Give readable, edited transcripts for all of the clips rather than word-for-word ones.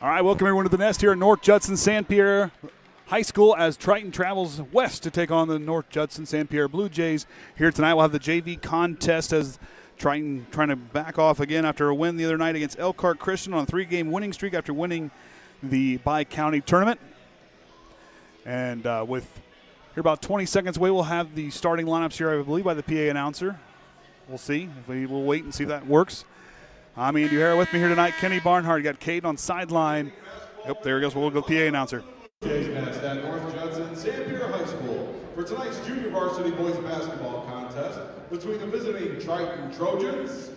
All right, welcome everyone to the Nest here at North Judson St. Pierre High School as Triton travels west to take on the North Judson St. Pierre Blue Jays. Here tonight we'll have the JV contest as Triton trying to back off again after a win the other night against Elkhart Christian on a 3-game winning streak after winning the Bi-County tournament. And with here about 20 seconds away, we'll have the starting lineups here, I believe, by the PA announcer. We'll see. We'll wait and see if that works. I'm Andy O'Hara. With me here tonight, Kenny Barnhart. You got Caden on sideline. Yep, there he goes. We'll go PA announcer. Jays next at North Judson St. Pierre High School for tonight's junior varsity boys basketball contest between the visiting Triton Trojans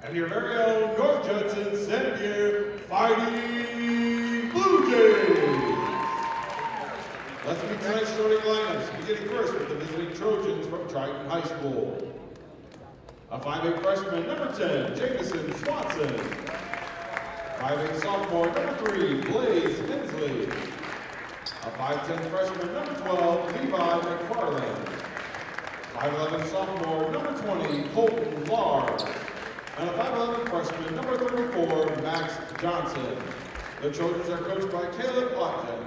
and your very own North Judson St. Pierre Fighting Blue Jays. Let's meet tonight's starting lineups, beginning first with the visiting Trojans from Triton High School. A 5'8" freshman, number 10, Jamison Swanson. 5'8" sophomore, number 3, Blaze Hensley. A 5'10" freshman, number 12, Levi McFarland. 5'11" sophomore, number 20, Colton Larr. And a 5'11" freshman, number 34, Max Johnson. The Trojans are coached by Caleb Ogden.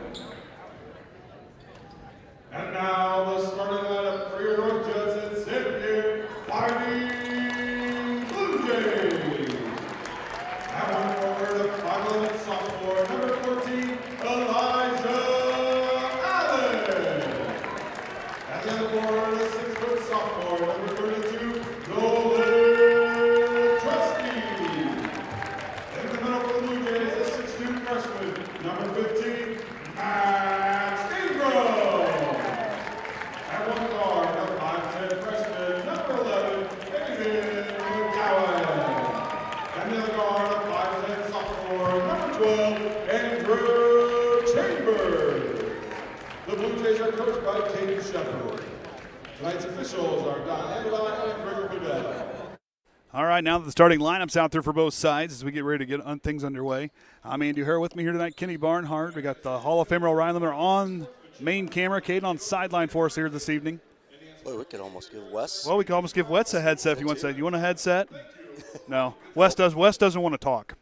And now the starting lineup for your North Judson St. Pierre Fighting Blue Jays. At one forward, the 5'11" sophomore, number 14, Elijah Allen. At the other forward, the 6' sophomore, number 32, Nolan Trusty. In the middle for the Blue Jays, the 6'2" freshman, number 15, Max Ingram. At one guard, the 5'10" freshman, number 11, David McGowan. And the other guard, the 5'10" sophomore, number 12, Andrew Chambers. The Blue Jays are coached by Caden Shepard. Tonight's officials are Don Amidon and Rick Bedell. All right, now that the starting lineup's out there for both sides as we get ready to get things underway. I'm Andy O'Hara. With me here tonight, Kenny Barnhart. We got the Hall of Famer O'Reilly Limiter on main camera. Caden on sideline for us here this evening. Well, we could almost give Wes. Well, we could almost give Wes a headset if he wants that. You want a headset? No. Wes doesn't want to talk.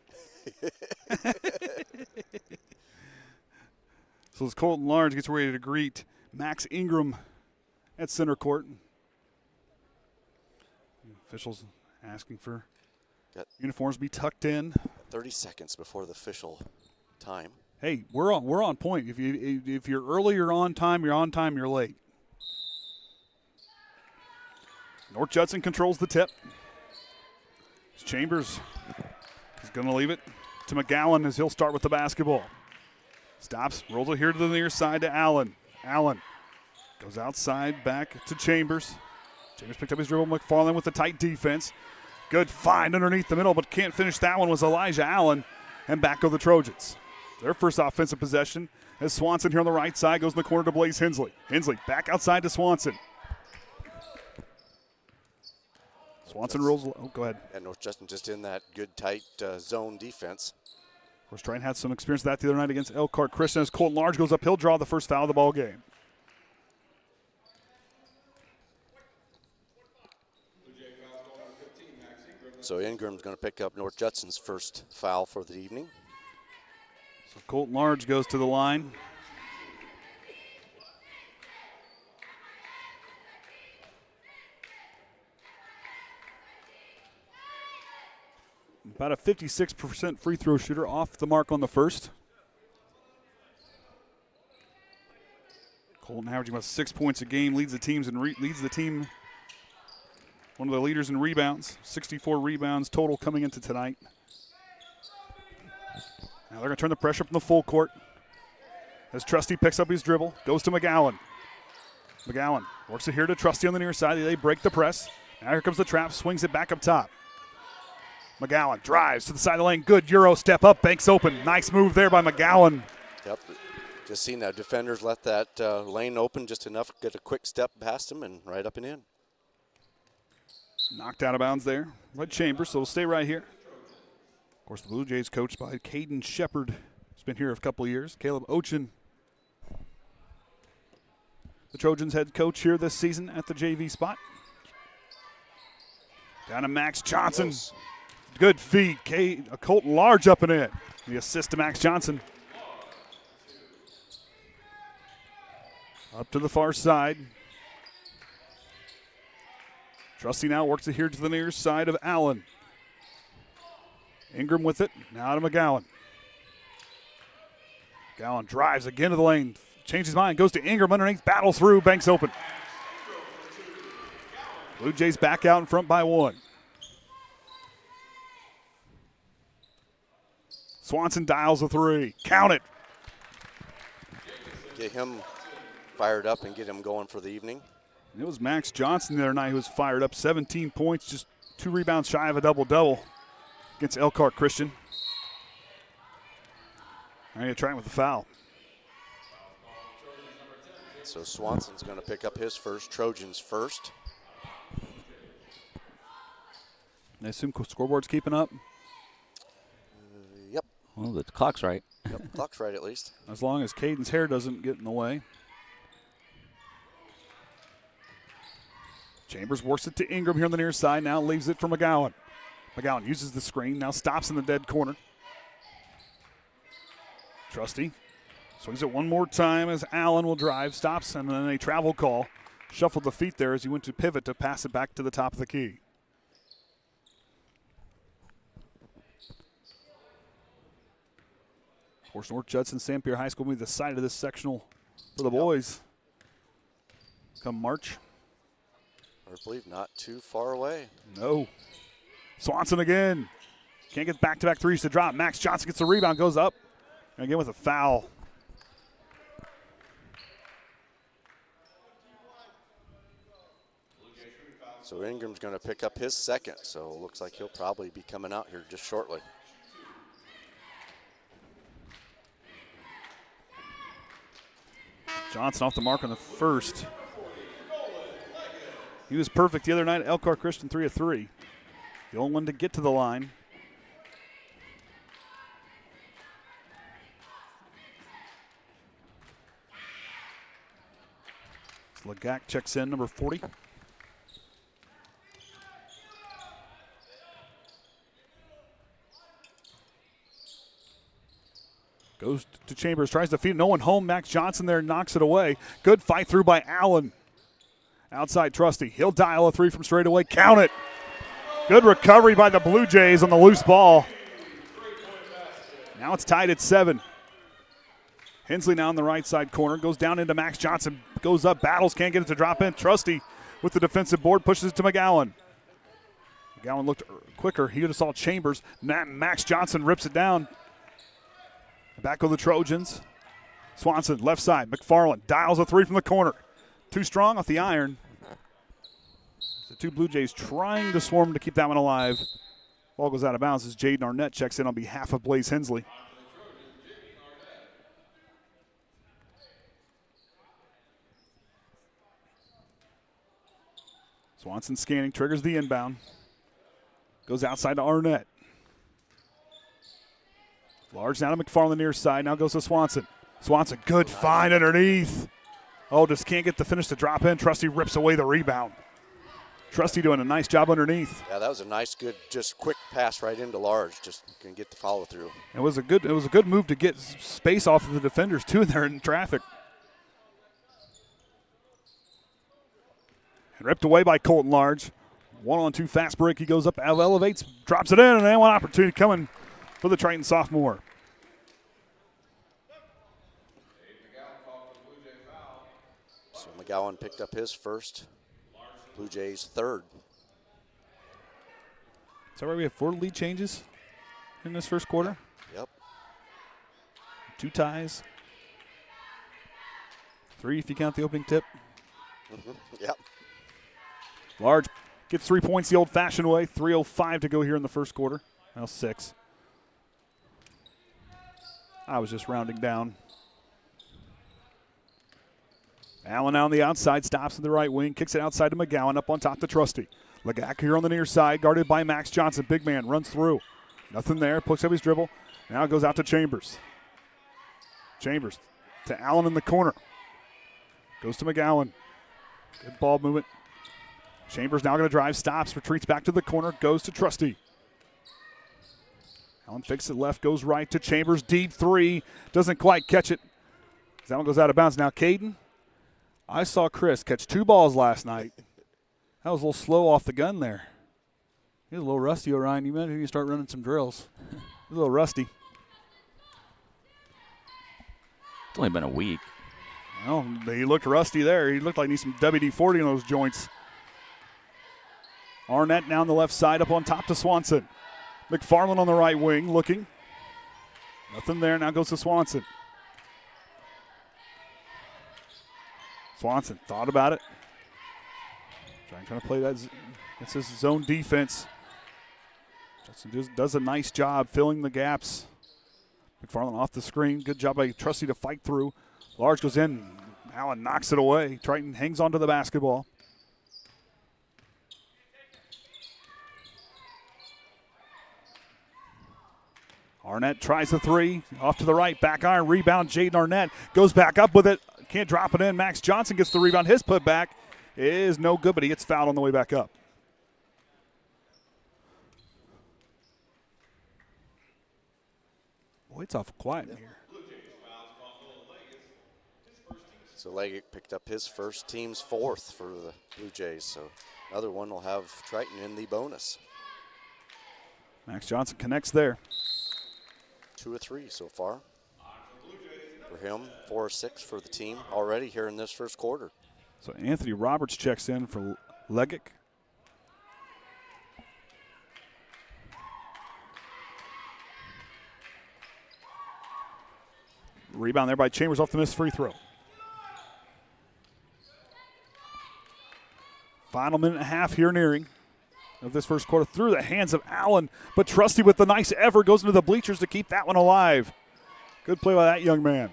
So as Colton Large gets ready to greet Max Ingram at center court. Officials asking for uniforms to be tucked in. 30 seconds before the official time. Hey, we're on point. If you're early, you're on time. You're on time, you're late. North Judson controls the tip. Chambers is going to leave it to McGowan as he'll start with the basketball. Stops, rolls it here to the near side to Allen. Allen goes outside, back to Chambers. Chambers picked up his dribble. McFarland with the tight defense. Good find underneath the middle, but can't finish that one was Elijah Allen. And back go the Trojans. Their first offensive possession as Swanson here on the right side goes in the corner to Blaze Hensley. Hensley back outside to Swanson. Swanson rolls. Oh, go ahead. And North Judson just in that good, tight zone defense. Of course, Triton had some experience with that the other night against Elkhart Christian as Colton Large goes up. He'll draw the first foul of the ball game. So Ingram's going to pick up North Judson's first foul for the evening. So Colton Large goes to the line. About a 56% free throw shooter, off the mark on the first. Colton averaging about 6 points a game, leads the team. One of the leaders in rebounds, 64 rebounds total coming into tonight. Now they're going to turn the pressure up in the full court. As Trusty picks up his dribble, goes to McGowan. McGowan works it here to Trusty on the near side. They break the press. Now here comes the trap, swings it back up top. McGowan drives to the side of the lane. Good Euro step up, banks open. Nice move there by McGowan. Yep, just seen that. Defenders let that lane open just enough to get a quick step past him and right up and in. Knocked out of bounds there by Chambers, so we'll stay right here. Of course, the Blue Jays coached by Caden Shepard. He's been here a couple of years. Caleb Ochin, the Trojans head coach here this season at the JV spot. Down to Max Johnson. Good feed. Colton Large up and in. The assist to Max Johnson. Up to the far side. Trusty now works it here to the near side of Allen. Ingram with it. Now to McGowan. McGowan drives again to the lane. Changes his mind. Goes to Ingram underneath. Battle through. Banks open. Blue Jays back out in front by 1. Swanson dials a 3. Count it. Get him fired up and get him going for the evening. It was Max Johnson the other night who was fired up. 17 points, just 2 rebounds shy of a double-double against Elkhart Christian. Now you're trying with the foul. So Swanson's going to pick up his first, Trojans first. I assume scoreboard's keeping up? Yep. Well, the clock's right. Yep, clock's right at least. As long as Caden's hair doesn't get in the way. Chambers works it to Ingram here on the near side. Now leaves it for McGowan. McGowan uses the screen. Now stops in the dead corner. Trusty swings it one more time as Allen will drive. Stops and then a travel call. Shuffled the feet there as he went to pivot to pass it back to the top of the key. Of course, North Judson St. Pierre High School will be the site of this sectional for the boys come March. I believe not too far away. No. Swanson again. Can't get back-to-back threes to drop. Max Johnson gets the rebound, goes up. And again with a foul. So Ingram's going to pick up his second, so it looks like he'll probably be coming out here just shortly. Johnson off the mark on the first. He was perfect the other night at Elkhart Christian, 3 of 3. The only one to get to the line. Legak checks in, number 40. Goes to Chambers, tries to feed no one home. Max Johnson there knocks it away. Good fight through by Allen. Outside Trusty. He'll dial a 3 from straight away. Count it. Good recovery by the Blue Jays on the loose ball. Now it's tied at 7. Hensley now in the right side corner. Goes down into Max Johnson. Goes up, battles, can't get it to drop in. Trusty with the defensive board pushes it to McGowan. McGowan looked quicker. He just saw Chambers. Max Johnson rips it down. Back go the Trojans. Swanson, left side. McFarland dials a 3 from the corner. Too strong off the iron. The two Blue Jays trying to swarm to keep that one alive. Ball goes out of bounds as Jaden Arnett checks in on behalf of Blaze Hensley. Swanson scanning, triggers the inbound. Goes outside to Arnett. Large now to McFarland near side. Now goes to Swanson. Swanson, good find underneath. Oh, just can't get the finish to drop in. Trusty rips away the rebound. Trusty doing a nice job underneath. Yeah, that was a nice, good, just quick pass right into Large. Just can get the follow through. It was a good move to get space off of the defenders too there in traffic. And ripped away by Colton Large. 1-on-2 fast break. He goes up, elevates, drops it in, and then one opportunity coming for the Triton sophomore. So McGowan picked up his first. Blue Jays third. Is that right? We have 4 lead changes in this first quarter. Yep. 2 ties. 3 if you count the opening tip. Yep. Large gets 3 points the old-fashioned way. 3:05 to go here in the first quarter. Now 6. I was just rounding down. Allen on the outside, stops in the right wing, kicks it outside to McGowan, up on top to Trusty. Legak here on the near side, guarded by Max Johnson. Big man runs through. Nothing there, picks up his dribble. Now it goes out to Chambers. Chambers to Allen in the corner. Goes to McGowan. Good ball movement. Chambers now going to drive, stops, retreats back to the corner, goes to Trusty. Allen fakes it left, goes right to Chambers. Deep three. Doesn't quite catch it. That one goes out of bounds. Now, Caden, I saw Chris catch 2 balls last night. That was a little slow off the gun there. He was a little rusty, Orion. You maybe you start running some drills. He's a little rusty. It's only been a week. Well, he looked rusty there. He looked like he needs some WD-40 in those joints. Arnett down the left side, up on top to Swanson. McFarland on the right wing, looking. Nothing there. Now goes to Swanson. Swanson thought about it. Trying to play that. It's his zone defense. Judson does a nice job filling the gaps. McFarland off the screen. Good job by Trusty to fight through. Large goes in. Allen knocks it away. Triton hangs onto the basketball. Arnett tries the three. Off to the right. Back iron. Rebound. Jaden Arnett goes back up with it. Can't drop it in. Max Johnson gets the rebound. His putback is no good, but he gets fouled on the way back up. Boy, it's awful quiet in here. So Leggett picked up his first, team's 4th for the Blue Jays. So another one will have Triton in the bonus. Max Johnson connects there. 2 of 3 so far for him. 4 of 6 for the team already here in this first quarter. So Anthony Roberts checks in for Leggett. Rebound there by Chambers off the missed free throw. Final minute and a half here nearing of this first quarter through the hands of Allen, but Trusty with the nice effort goes into the bleachers to keep that one alive. Good play by that young man.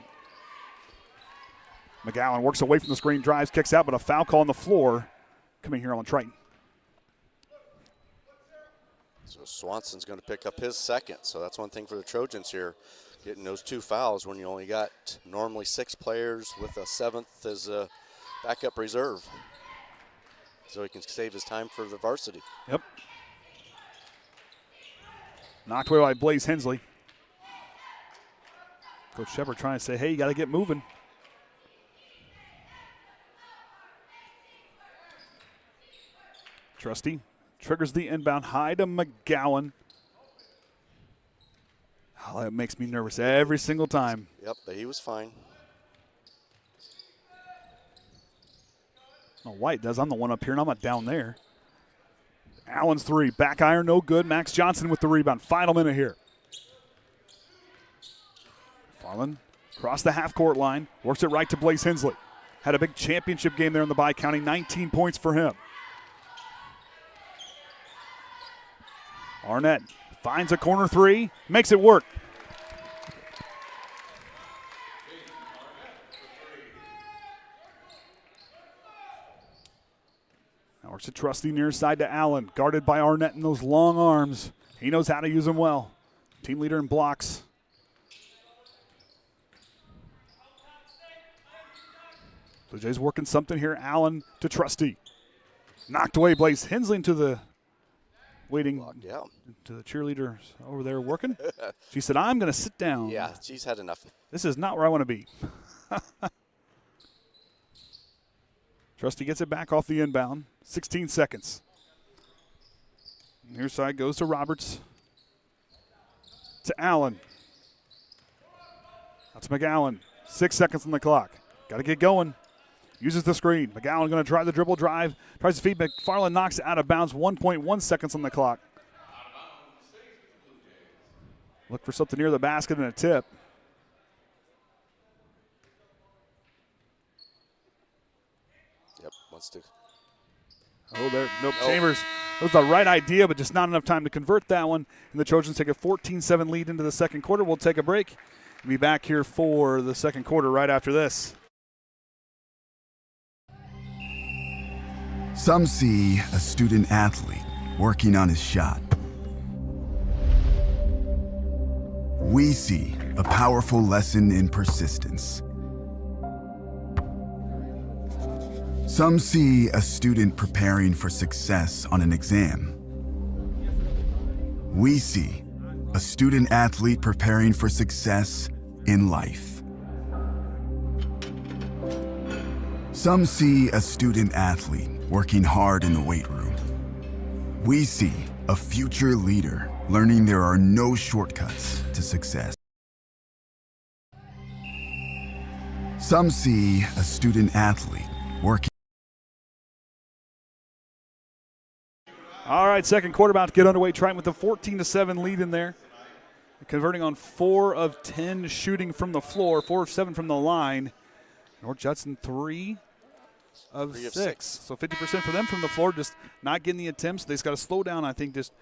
McGowan works away from the screen, drives, kicks out, but a foul call on the floor coming here on Triton. So Swanson's going to pick up his 2nd. So that's one thing for the Trojans here, getting those 2 fouls when you only got normally 6 players with a 7th as a backup reserve. So he can save his time for the varsity. Yep. Knocked away by Blaze Hensley. Coach Shepard trying to say, hey, you got to get moving. Trusty triggers the inbound high to McGowan. Oh, that makes me nervous every single time. Yep, but he was fine. Oh, White does. I'm the one up here, and I'm not down there. Allen's three. Back iron, no good. Max Johnson with the rebound. Final minute here. Farland across the half-court line. Works it right to Blaze Hensley. Had a big championship game there in the Bi-County. 19 points for him. Arnett finds a corner three. Makes it work. Now works it Trusty near side to Allen. Guarded by Arnett in those long arms. He knows how to use them well. Team leader in blocks. Blue Jays working something here. Allen to Trusty. Knocked away. Blaze Hensley into the waiting to the cheerleaders over there working. She said, I'm going to sit down. Yeah, she's had enough. This is not where I want to be. Trusty gets it back off the inbound. 16 seconds. Near side goes to Roberts. To Allen. That's McGowan. 6 seconds on the clock. Got to get going. Uses the screen. McGowan going to try the dribble drive. Tries to feed. McFarland knocks it out of bounds. 1.1 seconds on the clock. Look for something near the basket and a tip. Yep, wants to. Oh, there. Nope. Chambers. That was the right idea, but just not enough time to convert that one. And the Trojans take a 14-7 lead into the second quarter. We'll take a break. We'll be back here for the second quarter right after this. Some see a student athlete working on his shot. We see a powerful lesson in persistence. Some see a student preparing for success on an exam. We see a student athlete preparing for success in life. Some see a student athlete working hard in the weight room. We see a future leader learning there are no shortcuts to success. Some see a student athlete working. All right, second quarter about to get underway. Triton with a 14-7 lead in there. Converting on 4 of 10 shooting from the floor, 4 of 7 from the line. North Judson 3 of 6. So 50% for them from the floor, just not getting the attempts. They just got to slow down, I think, just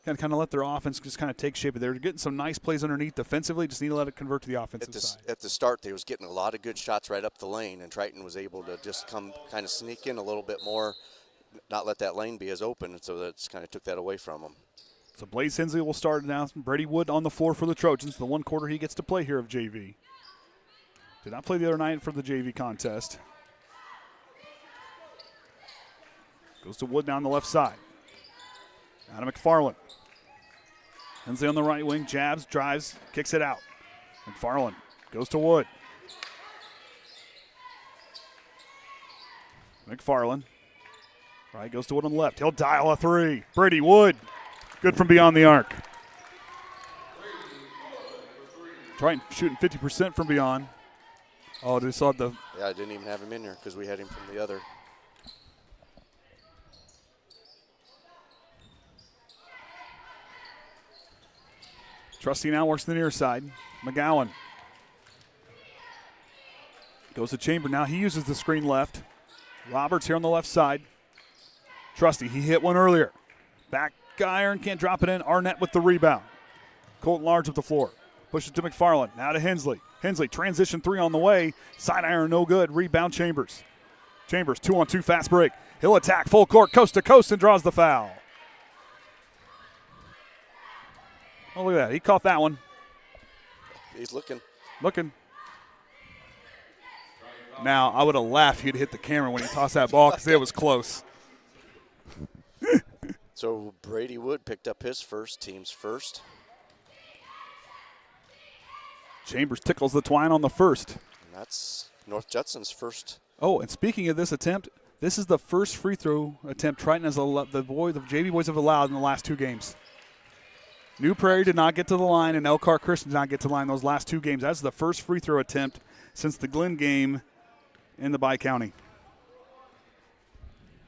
kind of let their offense just kind of take shape. They're getting some nice plays underneath defensively, just need to let it convert to the offensive side. At the start, they was getting a lot of good shots right up the lane, and Triton was able to just come kind of sneak in a little bit more, not let that lane be as open, and so that's kind of took that away from them. So Blaze Hensley will start now. Brady Wood on the floor for the Trojans. The one quarter he gets to play here of JV. Did not play the other night for the JV contest. Goes to Wood down the left side. Adam McFarland. Hensley on the right wing, jabs, drives, kicks it out. McFarland goes to Wood. McFarland. Right, goes to Wood on the left. He'll dial a 3. Brady Wood. Good from beyond the arc. Triton shooting 50% from beyond. Oh, they saw the. Yeah, I didn't even have him in here because we had him from the other. Trusty now works the near side. McGowan. Goes to Chamber now. He uses the screen left. Roberts here on the left side. Trusty, he hit one earlier. Back iron, can't drop it in. Arnett with the rebound. Colton Large with the floor. Pushes to McFarland. Now to Hensley. Hensley, transition 3 on the way. Side iron, no good. Rebound Chambers. Chambers, 2-on-2 fast break. He'll attack full court, coast to coast, and draws the foul. Oh, look at that. He caught that one. He's looking. Now, I would have laughed if he'd hit the camera when he tossed that ball because it was close. So Brady Wood picked up his first, team's first. Chambers tickles the twine on the first. And that's North Judson's first. Oh, and speaking of this attempt, this is the first free throw attempt Triton has the JV boys have allowed in the last 2 games. New Prairie did not get to the line, and Elkhart Christian did not get to the line those last 2 games. That's the first free throw attempt since the Glenn game in the Bi-County,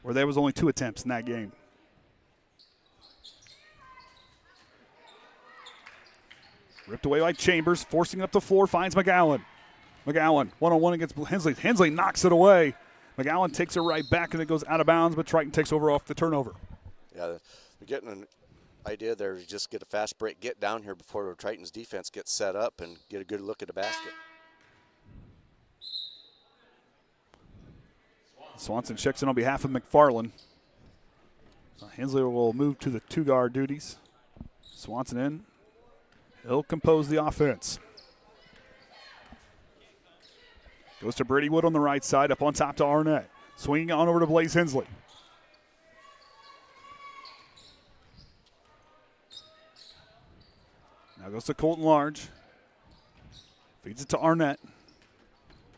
where there was only 2 attempts in that game. Ripped away by Chambers, forcing it up the floor, finds McGowan. McGowan, one-on-one against Hensley. Hensley knocks it away. McGowan takes it right back, and it goes out of bounds, but Triton takes over off the turnover. Yeah, they're getting an idea there to just get a fast break, get down here before Triton's defense gets set up and get a good look at the basket. Swanson checks in on behalf of McFarland. So Hensley will move to the 2-guard duties. Swanson in. He'll compose the offense. Goes to Brady Wood on the right side, up on top to Arnett. Swinging on over to Blaze Hensley. Now goes to Colton Large. Feeds it to Arnett.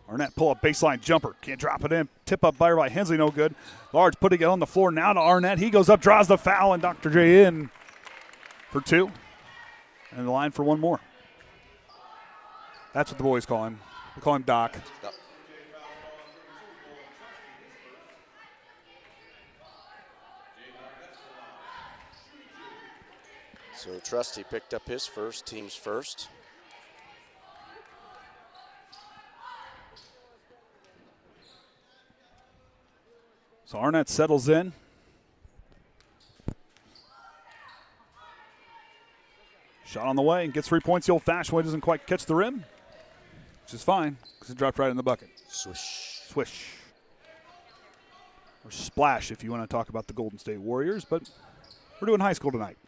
Arnett pull up baseline jumper. Can't drop it in. Tip up by Hensley, no good. Large putting it on the floor now to Arnett. He goes up, draws the foul, and Dr. J in for 2. And the line for 1 more. That's what the boys call him. They call him Doc. Yep. So Trusty picked up his first, team's first. So Arnett settles in. Shot on the way and gets 3 points the old-fashioned way. Doesn't quite catch the rim, which is fine because it dropped right in the bucket. Swish. Swish. Or splash if you want to talk about the Golden State Warriors, but we're doing high school tonight.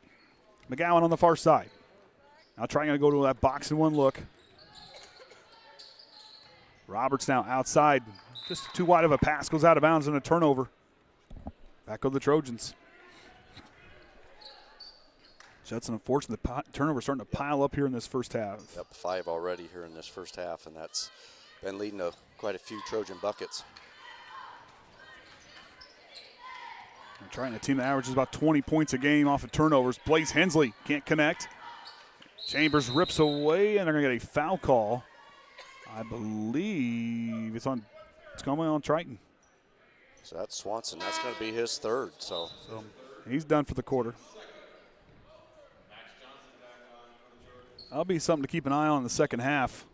McGowan on the far side. Now trying to go to that box and 1 look. Roberts now outside. Just too wide of a pass. Goes out of bounds and a turnover. Back go the Trojans. Judson, unfortunately, the turnovers starting to pile up here in this first half. Yep, 5 already here in this first half, and that's been leading to quite a few Trojan buckets. We're trying a team that averages about 20 points a game off of turnovers. Blaze Hensley can't connect. Chambers rips away, and they're going to get a foul call. I believe it's coming on Triton. So that's Swanson. That's going to be his third. So he's done for the quarter. That'll be something to keep an eye on in the second half.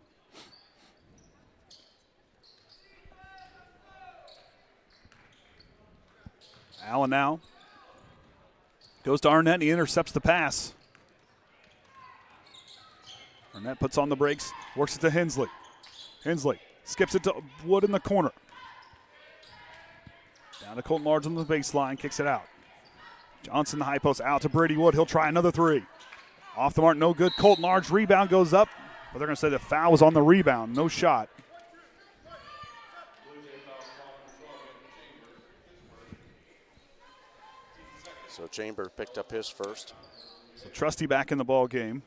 Allen now goes to Arnett, and he intercepts the pass. Arnett puts on the brakes, works it to Hensley. Hensley skips it to Wood in the corner. Down to Colton Large on the baseline, kicks it out. Johnson, the high post, out to Brady Wood. He'll try another three. Off the mark, no good. Colton Large, rebound goes up, but they're going to say the foul was on the rebound. No shot. So Chamber picked up his first. So Trusty back in the ball game.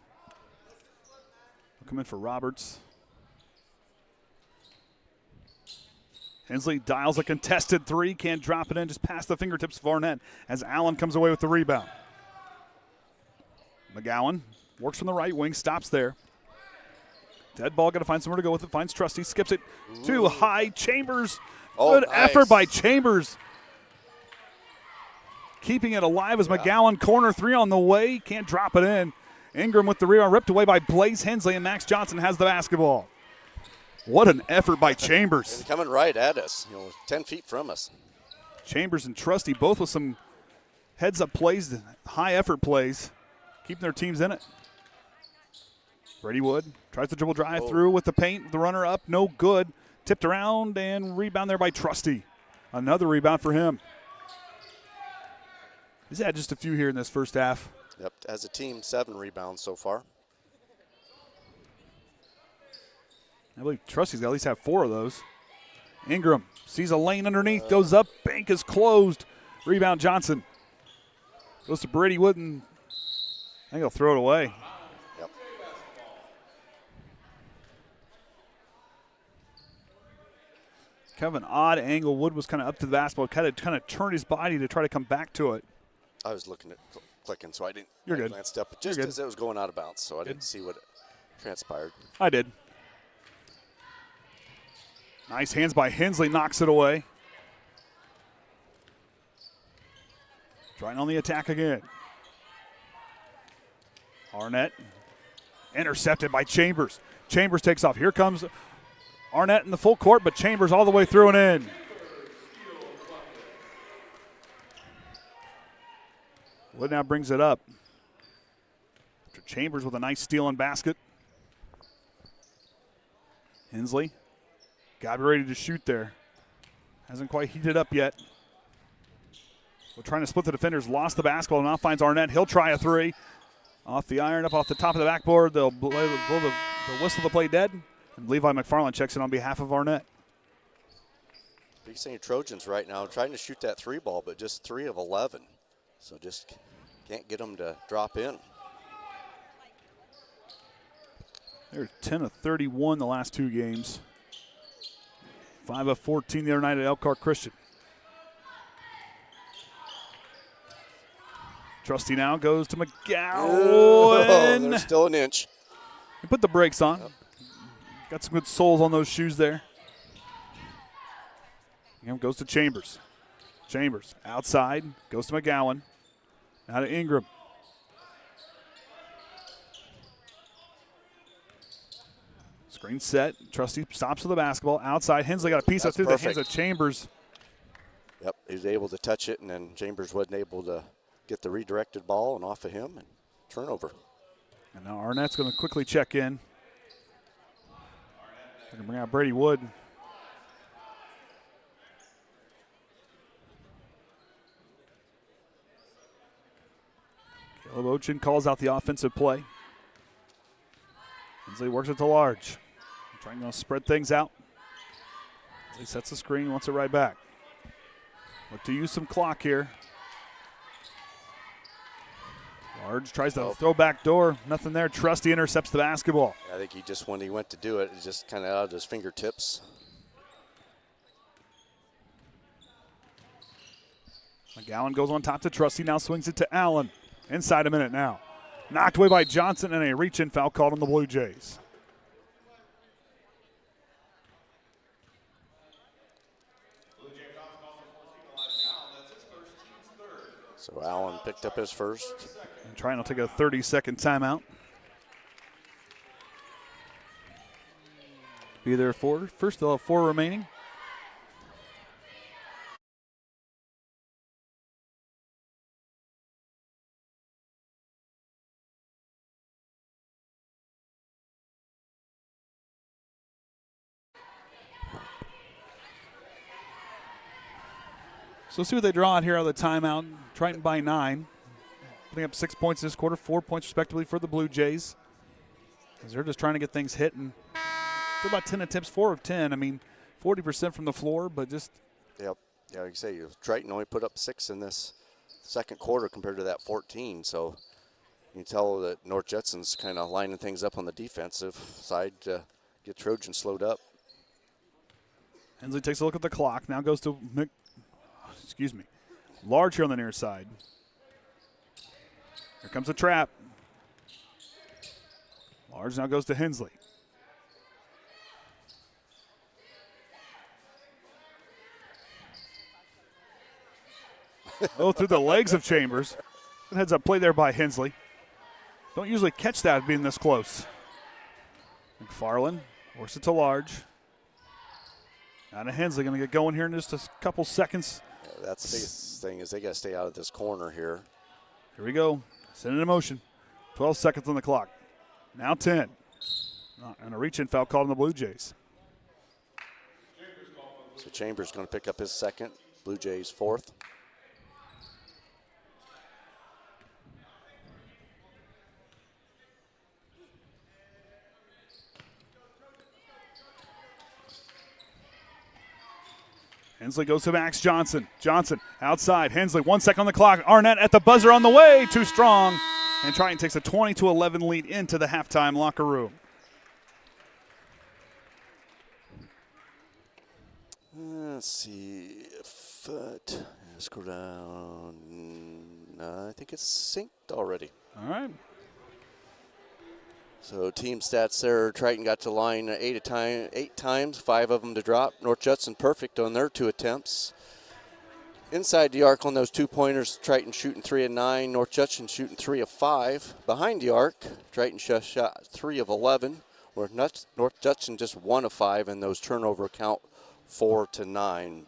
He'll come in for Roberts. Hensley dials a contested three, can't drop it in, just past the fingertips of Arnett as Allen comes away with the rebound. McGowan works from the right wing, stops there. Dead ball, got to find somewhere to go with it, finds Trusty, skips it too high. Chambers, good nice effort by Chambers. Keeping it alive as McGowan, corner three on the way, can't drop it in. Ingram with the rebound, ripped away by Blaze Hensley, and Max Johnson has the basketball. What an effort by Chambers. And coming right at us, 10 feet from us. Chambers and Trusty both with some heads-up plays, high-effort plays, keeping their teams in it. Brady Wood tries to dribble drive through with the paint, the runner up, no good. Tipped around and rebound there by Trusty. Another rebound for him. He's had just a few here in this first half. Yep, as a team, 7 rebounds so far. I believe Trusty's got at least have 4 of those. Ingram sees a lane underneath, goes up, bank is closed. Rebound Johnson. Goes to Brady Wood, and I think he'll throw it away. Yep. Kind of an odd angle. Wood was kind of up to the basketball, kind of turned his body to try to come back to it. I was looking at clicking, so I didn't. You're good. Glanced up just as it was going out of bounds, so I didn't see what transpired. I did. Nice hands by Hensley, knocks it away. Trying on the attack again. Arnett intercepted by Chambers. Chambers takes off. Here comes Arnett in the full court, but Chambers all the way through and in. Wood now brings it up. After Chambers with a nice steal and basket. Hensley got ready to shoot there. Hasn't quite heated up yet. We're trying to split the defenders. Lost the basketball. Now finds Arnett. He'll try a three. Off the iron, up off the top of the backboard. They'll blow the whistle to play dead. And Levi McFarland checks in on behalf of Arnett. Big St. Trojans right now trying to shoot that 3 ball, but just 3 of 11. So just can't get them to drop in. They're 10 of 31 the last 2 games. 5 of 14 the other night at Elkhart Christian. Trusty now goes to McGowan. There's still an inch. He put the brakes on. Yep. Got some good soles on those shoes there. And goes to Chambers. Chambers outside, goes to McGowan. Now to Ingram. Screen set. Trusty stops with the basketball. Outside. Hensley got a piece up through the hands of Chambers. Yep, he was able to touch it, and then Chambers wasn't able to get the redirected ball and off of him, and turnover. And now Arnett's going to quickly check in. They're going to bring out Brady Wood. Caleb Ochin calls out the offensive play. Hensley works it to Large. Trying to spread things out. He sets the screen, wants it right back. Look to use some clock here. Large tries to throw back door. Nothing there. Trusty intercepts the basketball. I think when he went to do it, it just kind of out of his fingertips. McGowan goes on top to Trusty. Now swings it to Allen. Inside a minute now. Knocked away by Johnson, and a reach-in foul called on the Blue Jays. So Allen picked up his first. And trying to take a 30-second timeout. Be there for first. They'll have 4 remaining. So see what they draw out here on the timeout. Triton by 9. Putting up 6 points this quarter, 4 points respectively for the Blue Jays. As they're just trying to get things hit. And they're about 10 attempts, 4 of 10. I mean, 40% from the floor, but just. Yep. Yeah, like you say, Triton only put up 6 in this second quarter compared to that 14. So you can tell that North Judson's kind of lining things up on the defensive side to get Trojans slowed up. Hensley takes a look at the clock. Now goes to Large here on the near side. Here comes a trap. Large now goes to Hensley. Through the legs of Chambers. Good heads up play there by Hensley. Don't usually catch that being this close. McFarland works it to Large. Now to Hensley, going to get going here in just a couple seconds. Yeah, that's the biggest thing is they got to stay out of this corner here. Here we go. Send it in motion. 12 seconds on the clock. Now 10. And a reach-in foul called on the Blue Jays. So Chambers going to pick up his second. Blue Jays fourth. Hensley goes to Max Johnson. Johnson outside. Hensley, 1 second on the clock. Arnett at the buzzer on the way. Too strong. And Triton takes a 20-11 lead into the halftime locker room. Let's see. Scroll down. I think it's synced already. All right. So team stats there, Triton got to line 8 times, 5 of them to drop. North Judson perfect on their 2 attempts. Inside the arc on those 2-pointers, Triton shooting 3 of 9, North Judson shooting 3 of 5. Behind the arc, Triton just shot 3 of 11, where North Judson just 1 of 5, and those turnover count 4 to 9.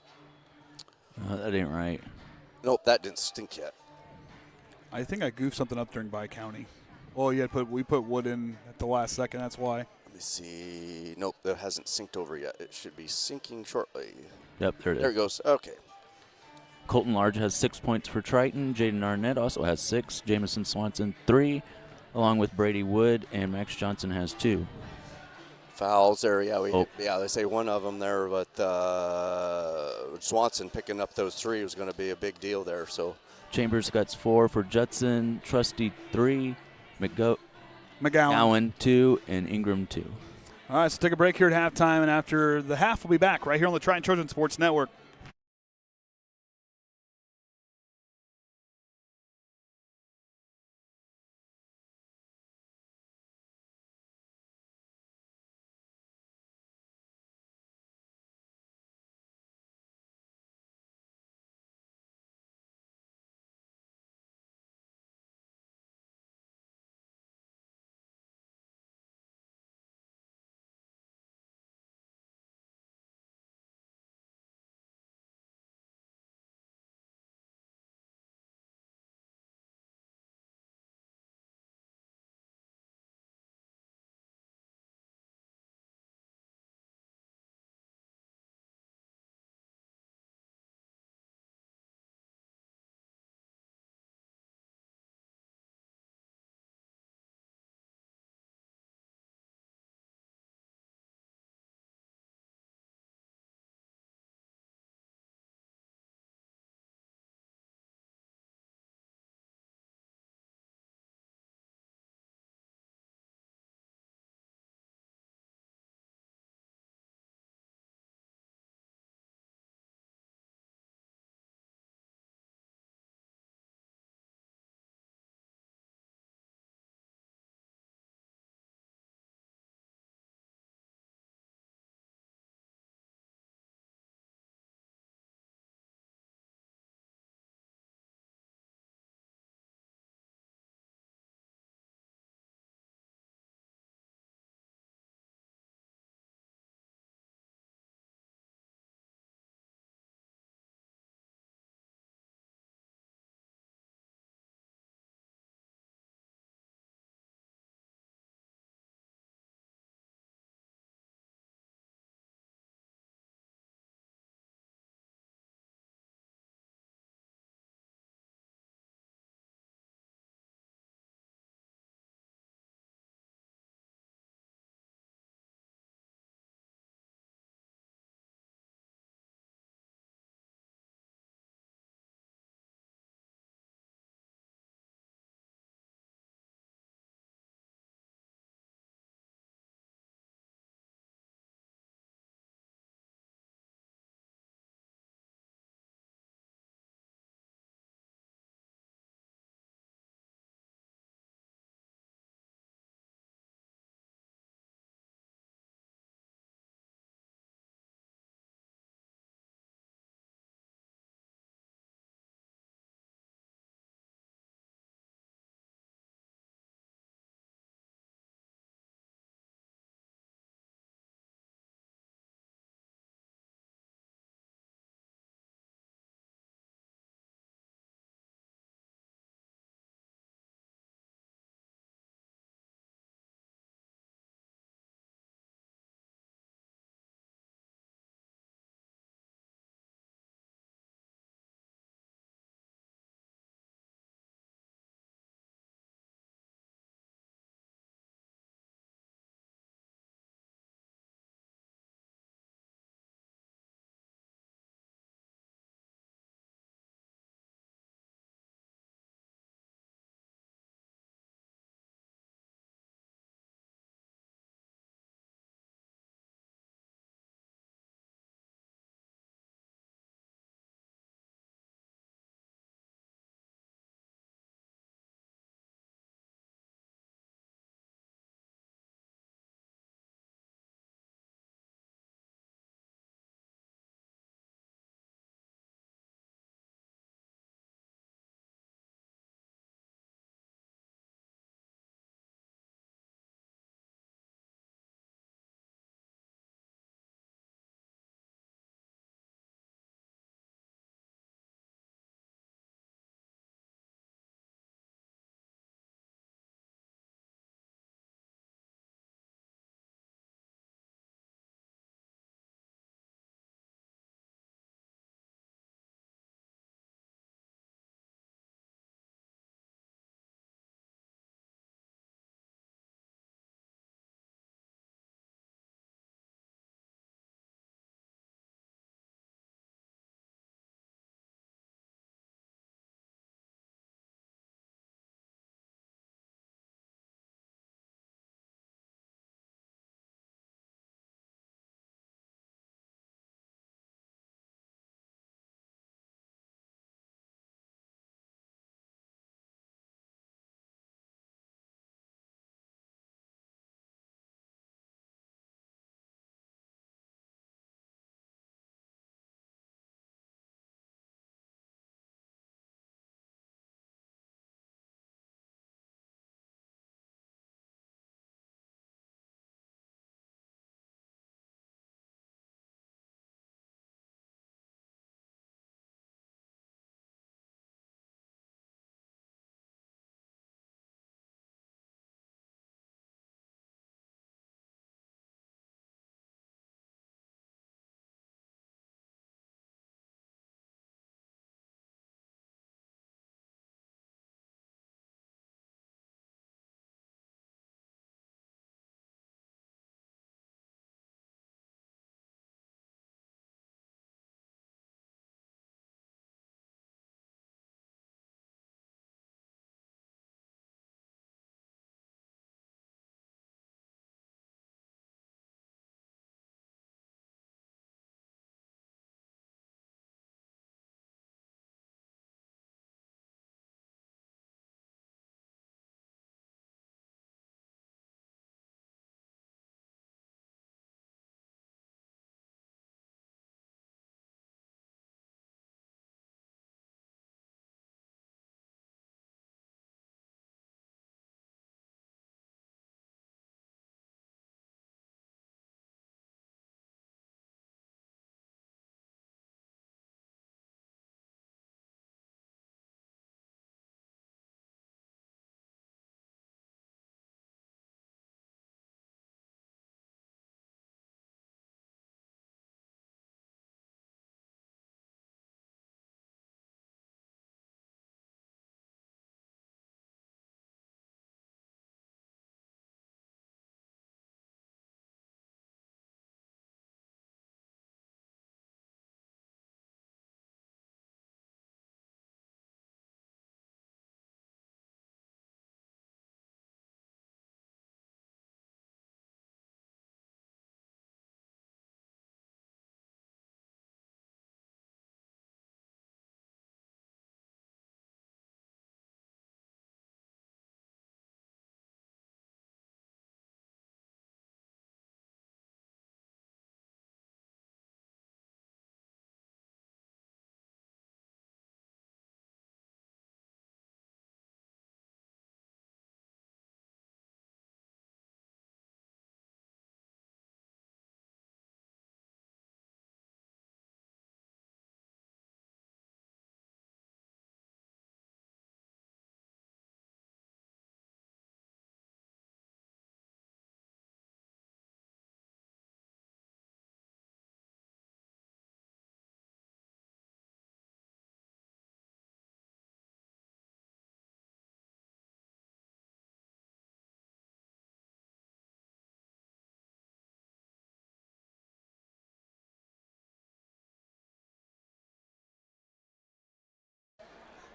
That ain't right. Nope, that didn't stink yet. I think I goofed something up during Bi-County. Oh, yeah, we put Wood in at the last second. That's why. Let me see. Nope, that hasn't synced over yet. It should be syncing shortly. Yep, there it is. There it goes. Okay. Colton Large has 6 points for Triton. Jaden Arnett also has 6. Jamison Swanson 3, along with Brady Wood, and Max Johnson has 2. Fouls there, yeah, they say one of them there, but Swanson picking up those 3 was going to be a big deal there. So Chambers got 4 for Judson, Trusty 3, McGowan 2, and Ingram 2. All right, so take a break here at halftime, and after the half, we'll be back right here on the Triton Trojan Sports Network.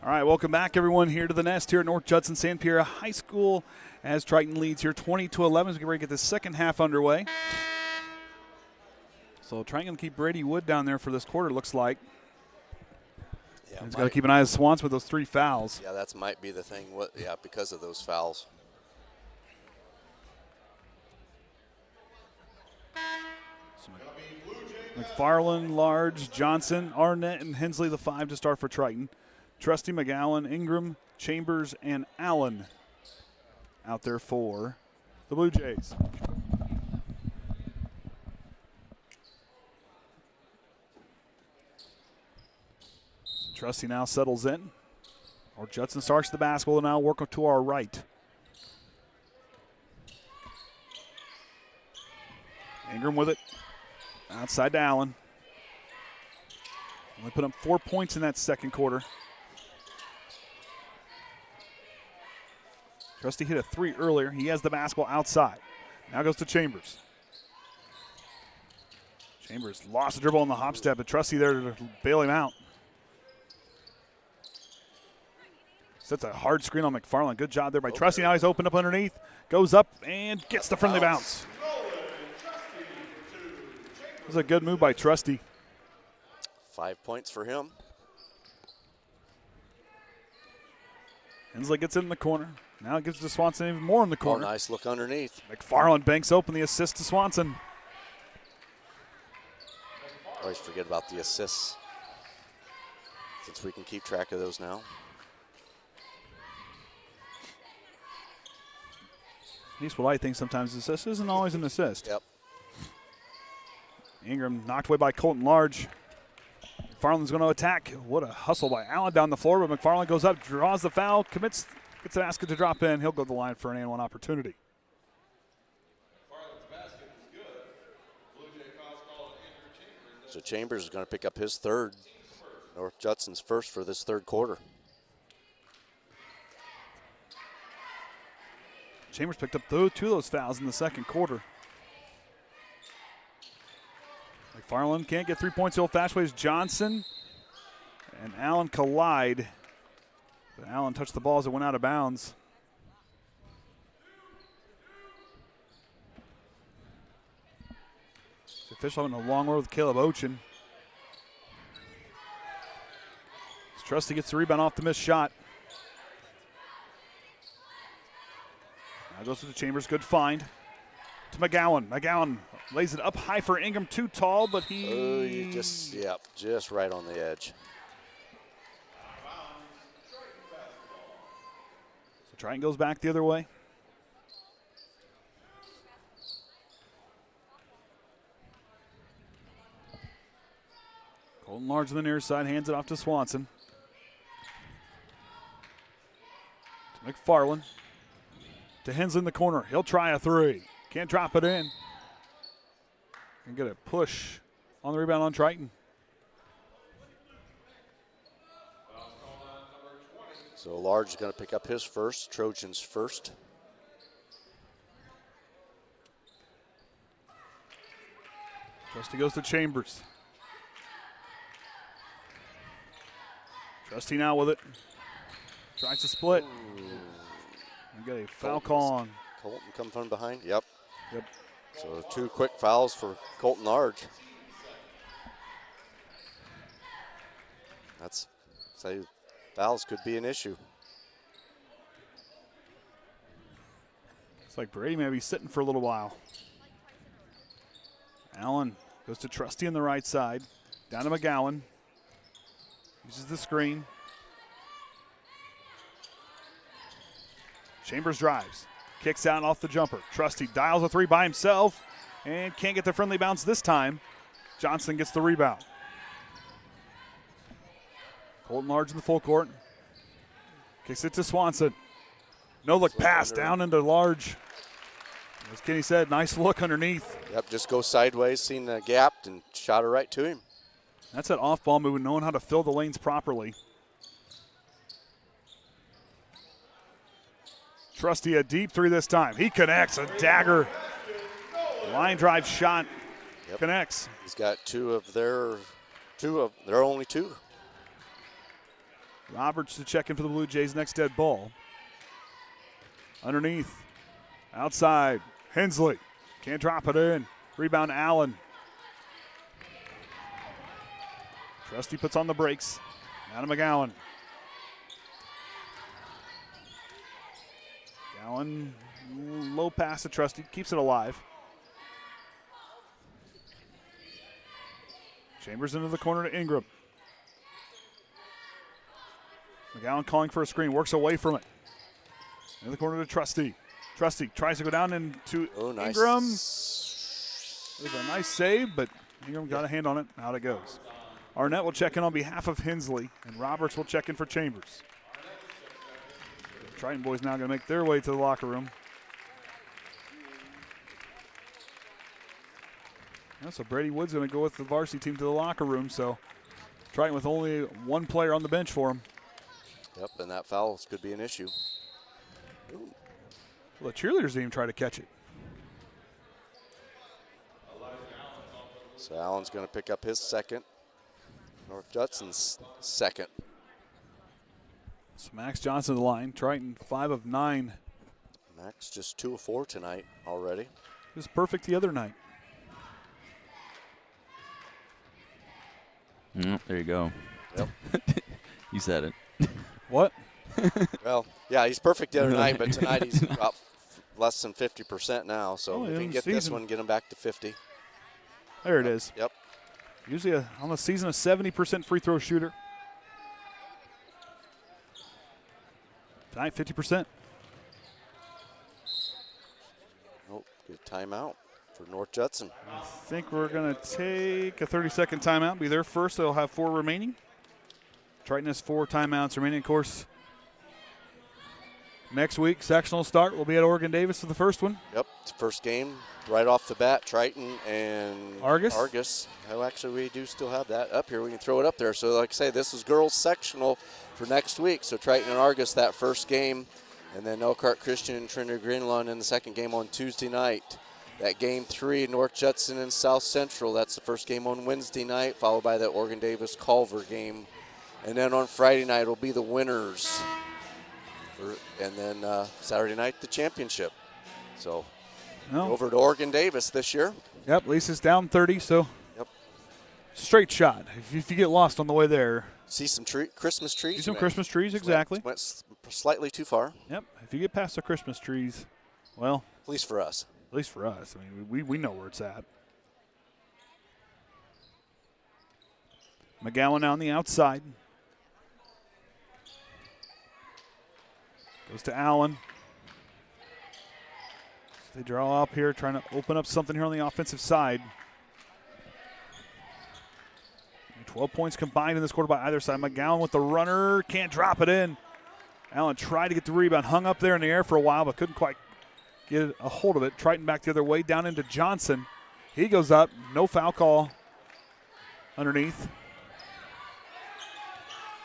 All right, welcome back, everyone, here to the Nest here at North Judson San Pierre High School as Triton leads here 20-11 as we get ready to get the second half underway. So Triton going to keep Brady Wood down there for this quarter, looks like. Yeah, he's got to keep an eye on Swans with those 3 fouls. Yeah, that might be the thing. Yeah, because of those fouls. McFarland, Large, Johnson, Arnett, and Hensley, the 5 to start for Triton. Trusty, McGowan, Ingram, Chambers, and Allen out there for the Blue Jays. Trusty now settles in. Or Judson starts the basketball and now working to our right. Ingram with it. Outside to Allen. Only put up 4 points in that second quarter. Trusty hit a 3 earlier. He has the basketball outside. Now goes to Chambers. Chambers lost the dribble on the hop step, but Trusty there to bail him out. Sets a hard screen on McFarland. Good job there by Trusty. Now he's opened up underneath. Goes up and gets the friendly bounce. It was a good move by Trusty. 5 points for him. Hensley gets it in the corner. Now it gives to Swanson even more in the corner. Oh, nice look underneath. McFarland banks open the assist to Swanson. Always forget about the assists, since we can keep track of those now. At least what I think sometimes assist isn't always an assist. Yep. Ingram knocked away by Colton Large. McFarland's going to attack. What a hustle by Allen down the floor, but McFarland goes up, draws the foul, gets the basket to drop in. He'll go to the line for an and one opportunity. So Chambers is going to pick up his 3rd. North Judson's 1st for this 3rd quarter. Chambers picked up 2 of those fouls in the second quarter. McFarland can't get 3 points the old-fashioned way as Johnson and Allen collide. But Allen touched the ball as it went out of bounds. The official having a long word with Caleb Ochin. Trusty gets the rebound off the missed shot. Now goes to the Chambers, good find. To McGowan. McGowan lays it up high for Ingram, too tall, but he. Just right on the edge. So Triton goes back the other way. Colton Large on the near side, hands it off to Swanson. To McFarland. To Hensley in the corner. He'll try a 3. Can't drop it in. And get a push on the rebound on Triton. So Large is going to pick up his 1st, Trojans 1st. Trusty goes to Chambers. Trusty now with it. Tries to split. And get a foul call on. Colton come from behind. Yep. Yep. So 2 quick fouls for Colton Large. Fouls could be an issue. Looks like Brady may be sitting for a little while. Allen goes to Trusty on the right side. Down to McGowan. Uses the screen. Chambers drives. Kicks out off the jumper. Trusty dials a 3 by himself and can't get the friendly bounce this time. Johnson gets the rebound. Colton Large in the full court. Kicks it to Swanson. No look pass down into Large. As Kenny said, nice look underneath. Yep, just go sideways, seen the gap, and shot it right to him. That's that off-ball move, knowing how to fill the lanes properly. Trusty a deep 3 this time. He connects a dagger. Line drive shot. Yep. Connects. He's got 2 of their only 2. Roberts to check in for the Blue Jays. Next dead ball. Underneath. Outside. Hensley. Can't drop it in. Rebound Allen. Trusty puts on the brakes. Adam McGowan. Gowan, low pass to Trusty. Keeps it alive. Chambers into the corner to Ingram. McGowan calling for a screen. Works away from it. In the corner to Trusty. Trusty tries to go down into nice. Ingram. It was a nice save, but Ingram got a hand on it. Out it goes. Arnett will check in on behalf of Hensley, and Roberts will check in for Chambers. The Triton boys now going to make their way to the locker room. Yeah, so Brady Wood's going to go with the varsity team to the locker room, so Triton with only one player on the bench for him. Yep, and that foul could be an issue. Ooh. Well, the cheerleaders didn't even try to catch it. So Allen's going to pick up his second. North Judson's second. So Max Johnson to the line. Triton 5 of 9. Max just 2 of 4 tonight already. He was perfect the other night. There you go. Yep. You said it. What? Well, yeah, he's perfect the other night, but tonight he's about less than 50% now. So if he can get this one, get him back to 50. There it is. Yep. Usually on the season a 70% free throw shooter. Tonight 50%. Oh, good timeout for North Judson. I think we're going to take a 30-second timeout. Be there first. They'll have 4 remaining. Triton has 4 timeouts remaining. Of course, next week, sectional start. We'll be at Oregon Davis for the first one. Yep, it's first game right off the bat, Triton and Argus. Oh, actually, we do still have that up here. We can throw it up there. So, like I say, this is girls sectional for next week. So, Triton and Argus, that first game. And then Elkhart Christian and Trinity Greenlawn in the second game on Tuesday night. That game 3, North Judson and South Central. That's the first game on Wednesday night, followed by the Oregon Davis Culver game. And then on Friday night will be the winners. And then Saturday night, the championship. So, over to Oregon Davis this year. Yep, Lisa's down 30, so yep. Straight shot. If you get lost on the way there. See some Christmas trees. See some Christmas trees, exactly. Went slightly too far. Yep, if you get past the Christmas trees, well. At least for us. At least for us. I mean, we know where it's at. McGowan on the outside. Goes to Allen. They draw up here, trying to open up something here on the offensive side. 12 points combined in this quarter by either side. McGowan with the runner, can't drop it in. Allen tried to get the rebound, hung up there in the air for a while, but couldn't quite get a hold of it. Triton back the other way, down into Johnson. He goes up, no foul call underneath.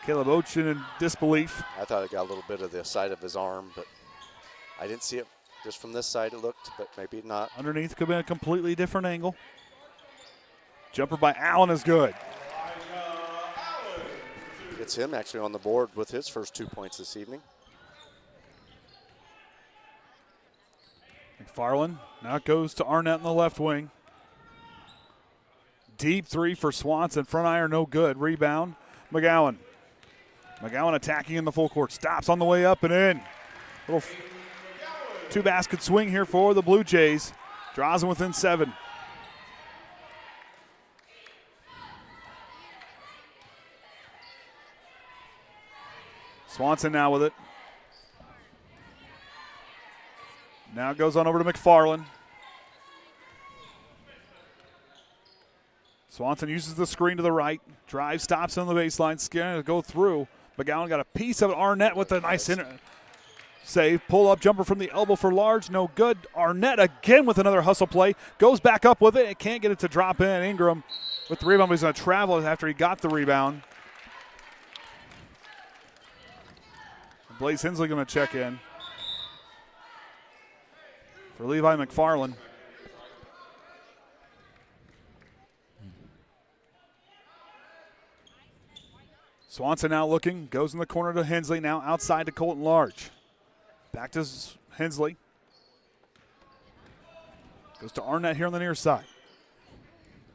Caleb Ochin in disbelief. I thought it got a little bit of the side of his arm, but I didn't see it. Just from this side it looked, but maybe not. Underneath could have been a completely different angle. Jumper by Allen is good. Gets him actually on the board with his first 2 points this evening. McFarland now goes to Arnett in the left wing. Deep 3 for Swanson. Front iron no good. Rebound. McGowan. McGowan attacking in the full court. Stops on the way up and in. Little 2-basket swing here for the Blue Jays. Draws them within 7. Swanson now with it. Now goes on over to McFarland. Swanson uses the screen to the right. Drive, stops on the baseline. Scaring to go through. McGowan got a piece of it. Arnett with a nice save. Pull up jumper from the elbow for large. No good. Arnett again with another hustle play. Goes back up with it. It can't get it to drop in. Ingram with the rebound, but he's going to travel after he got the rebound. Blaze Hensley going to check in for Levi McFarland. Swanson now looking, goes in the corner to Hensley, now outside to Colton Large. Back to Hensley. Goes to Arnett here on the near side.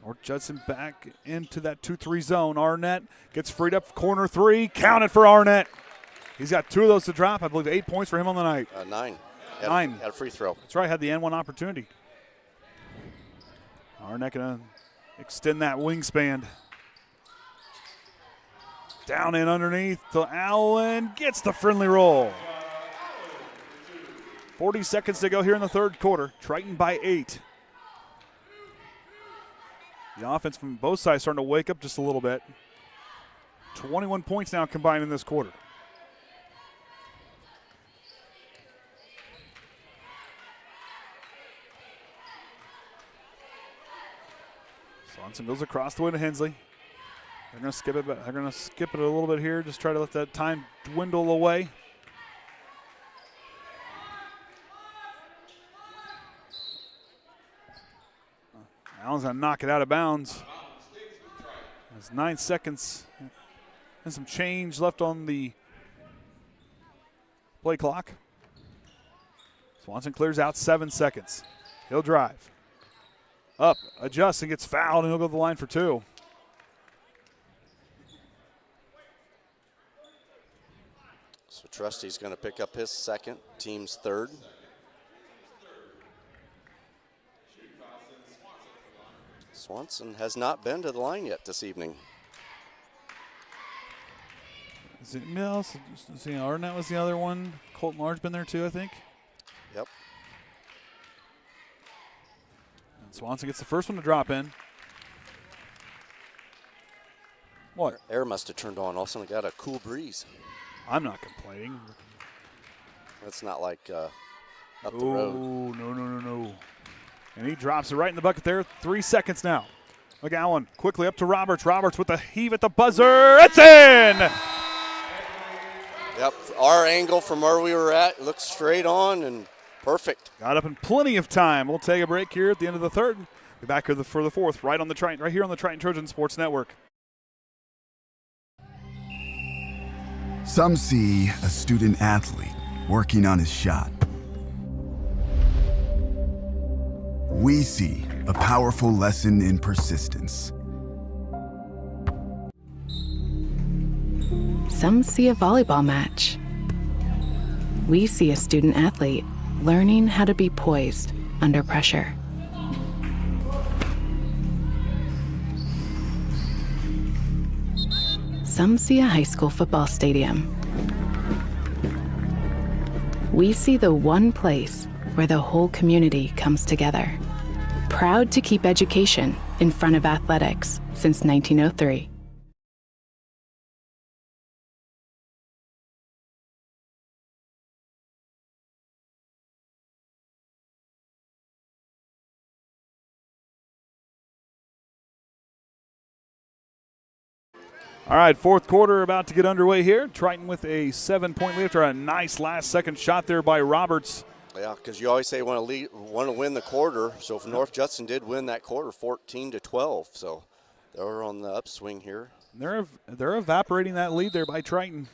North Judson back into that 2-3 zone. Arnett gets freed up, corner three, counted for Arnett. He's got 2 of those to drop. I believe 8 points for him on the night. 9. 9. Had a free throw. That's right, had the N1 opportunity. Arnett going to extend that wingspan. Down and underneath to Allen, gets the friendly roll. 40 seconds to go here in the third quarter. Triton by 8. The offense from both sides starting to wake up just a little bit. 21 points now combined in this quarter. Swanson goes across the way to Hensley. They're going to skip it, but they're going to skip it a little bit here. Just try to let that time dwindle away. Allen's going to knock it out of bounds. There's 9 seconds and some change left on the play clock. Swanson clears out 7 seconds. He'll drive. Up, adjusts, and gets fouled, and he'll go to the line for 2. So Trusty's going to pick up his second, team's third. Swanson has not been to the line yet this evening. Is it Mills? See, Arnett was the other one. Colton Large been there too, I think. Yep. And Swanson gets the first one to drop in. What? Air must have turned on. Also got a cool breeze. I'm not complaining. That's not like up the Oh, road. no. And he drops it right in the bucket there. 3 seconds now. McGowan quickly up to Roberts. Roberts with the heave at the buzzer. It's in! Yep, our angle from where we were at looks straight on and perfect. Got up in plenty of time. We'll take a break here at the end of the third. Be back here for the fourth, right here on the Triton Trojan Sports Network. Some see a student athlete working on his shot. We see a powerful lesson in persistence. Some see a volleyball match. We see a student athlete learning how to be poised under pressure. Some see a high school football stadium. We see the one place where the whole community comes together. Proud to keep education in front of athletics since 1903. All right, fourth quarter about to get underway here. Triton with a 7-point lead after a nice last-second shot there by Roberts. Yeah, because you always say you want to win the quarter. So if North Judson did win that quarter, 14-12. So they're on the upswing here. They're evaporating that lead there by Triton.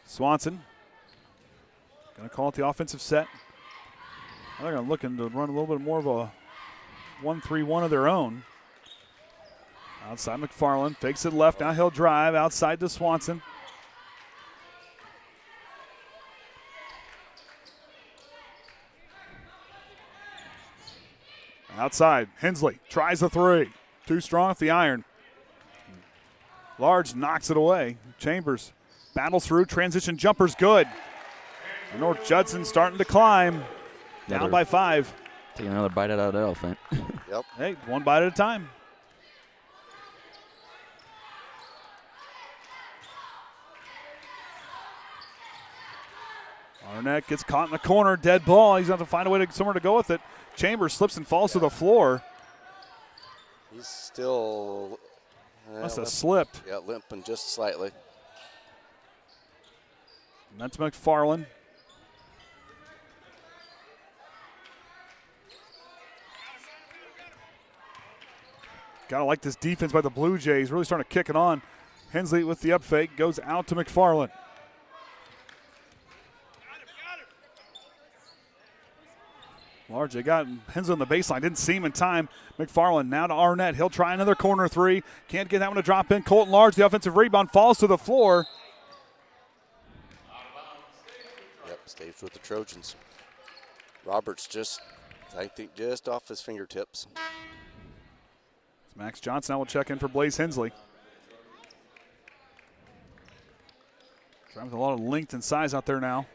Swanson going to call it the offensive set. They're going to look to run a little bit more of a 1-3-1 of their own. Outside McFarland, fakes it left, now he'll drive outside to Swanson. Outside, Hensley tries the three. Too strong off the iron. Large knocks it away. Chambers battles through, transition jumper's good. North Judson starting to climb. Down by 5. Taking another bite out of the elephant. Yep. Hey, one bite at a time. Arnett gets caught in the corner, dead ball. He's going to have to find a way somewhere to go with it. Chambers slips and falls to the floor. He's still Must have slipped. Yeah, limping just slightly. And that's McFarland. Gotta like this defense by the Blue Jays. Really starting to kick it on. Hensley with the up fake goes out to McFarland. Large, they got Hensley on the baseline. Didn't see him in time. McFarland now to Arnett. He'll try another corner three. Can't get that one to drop in. Colton Large, the offensive rebound, falls to the floor. Yep, stays with the Trojans. Roberts I think, just off his fingertips. Max Johnson now will check in for Blaze Hensley. Trying with a lot of length and size out there now.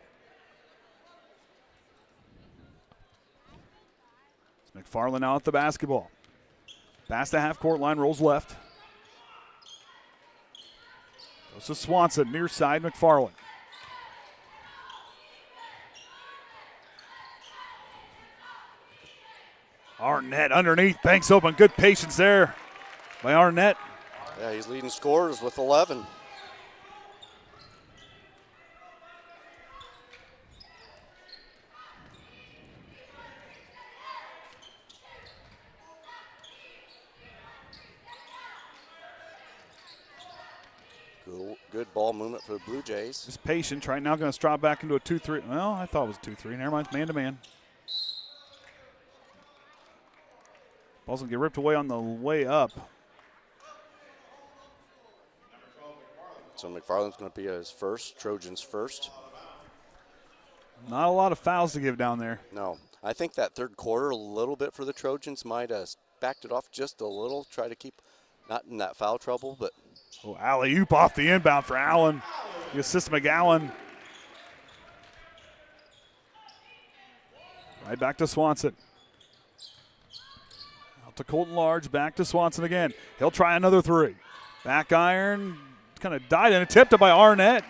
It's McFarland now at the basketball. Past the half-court line, rolls left. Goes to Swanson, near side, McFarland. Arnett underneath, banks open. Good patience there by Arnett. Yeah, he's leading scorers with 11. Good ball movement for the Blue Jays. Just patient. Right now going to drop back into a 2-3. Well, I thought it was 2-3. Never mind. Man-to-man. Ball's going to get ripped away on the way up. So McFarland's going to be his first, Trojans first. Not a lot of fouls to give down there. No. I think that third quarter, a little bit for the Trojans, might have backed it off just a little, try to keep not in that foul trouble, but. Oh, alley-oop off the inbound for Allen. The assist to McGowan. Right back to Swanson. Out to Colton Large, back to Swanson again. He'll try another three. Back iron, kind of died and tipped by Arnett.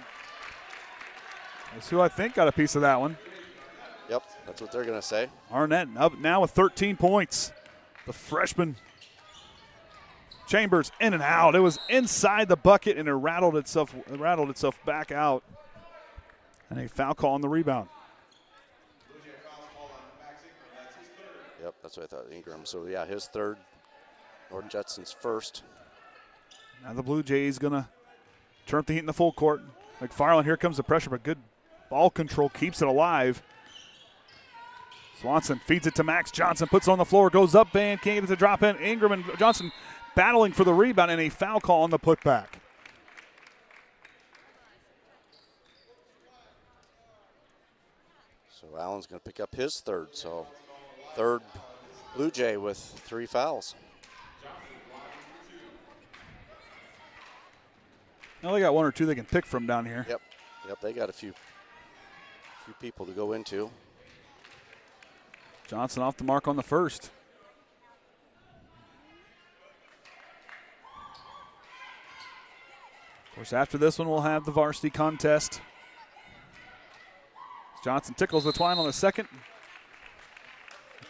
That's who I think got a piece of that one. Yep, that's what they're going to say. Arnett up now with 13 points. The freshman. Chambers in and out. It was inside the bucket and it rattled itself back out. And a foul call on the rebound. Yep, that's what I thought, Ingram. So, yeah, his third. North Judson's first. Now the Blue Jays going to turn up the heat in the full court. McFarland, here comes the pressure, but good ball control keeps it alive. Swanson feeds it to Max Johnson, puts it on the floor, goes up and can't get it to drop in. Ingram and Johnson battling for the rebound and a foul call on the putback. So Allen's going to pick up his third. So third Blue Jay with 3 fouls. Now they got 1 or 2 they can pick from down here. Yep, they got a few people to go into. Johnson off the mark on the first. Of course, after this one, we'll have the varsity contest. Johnson tickles the twine on the second.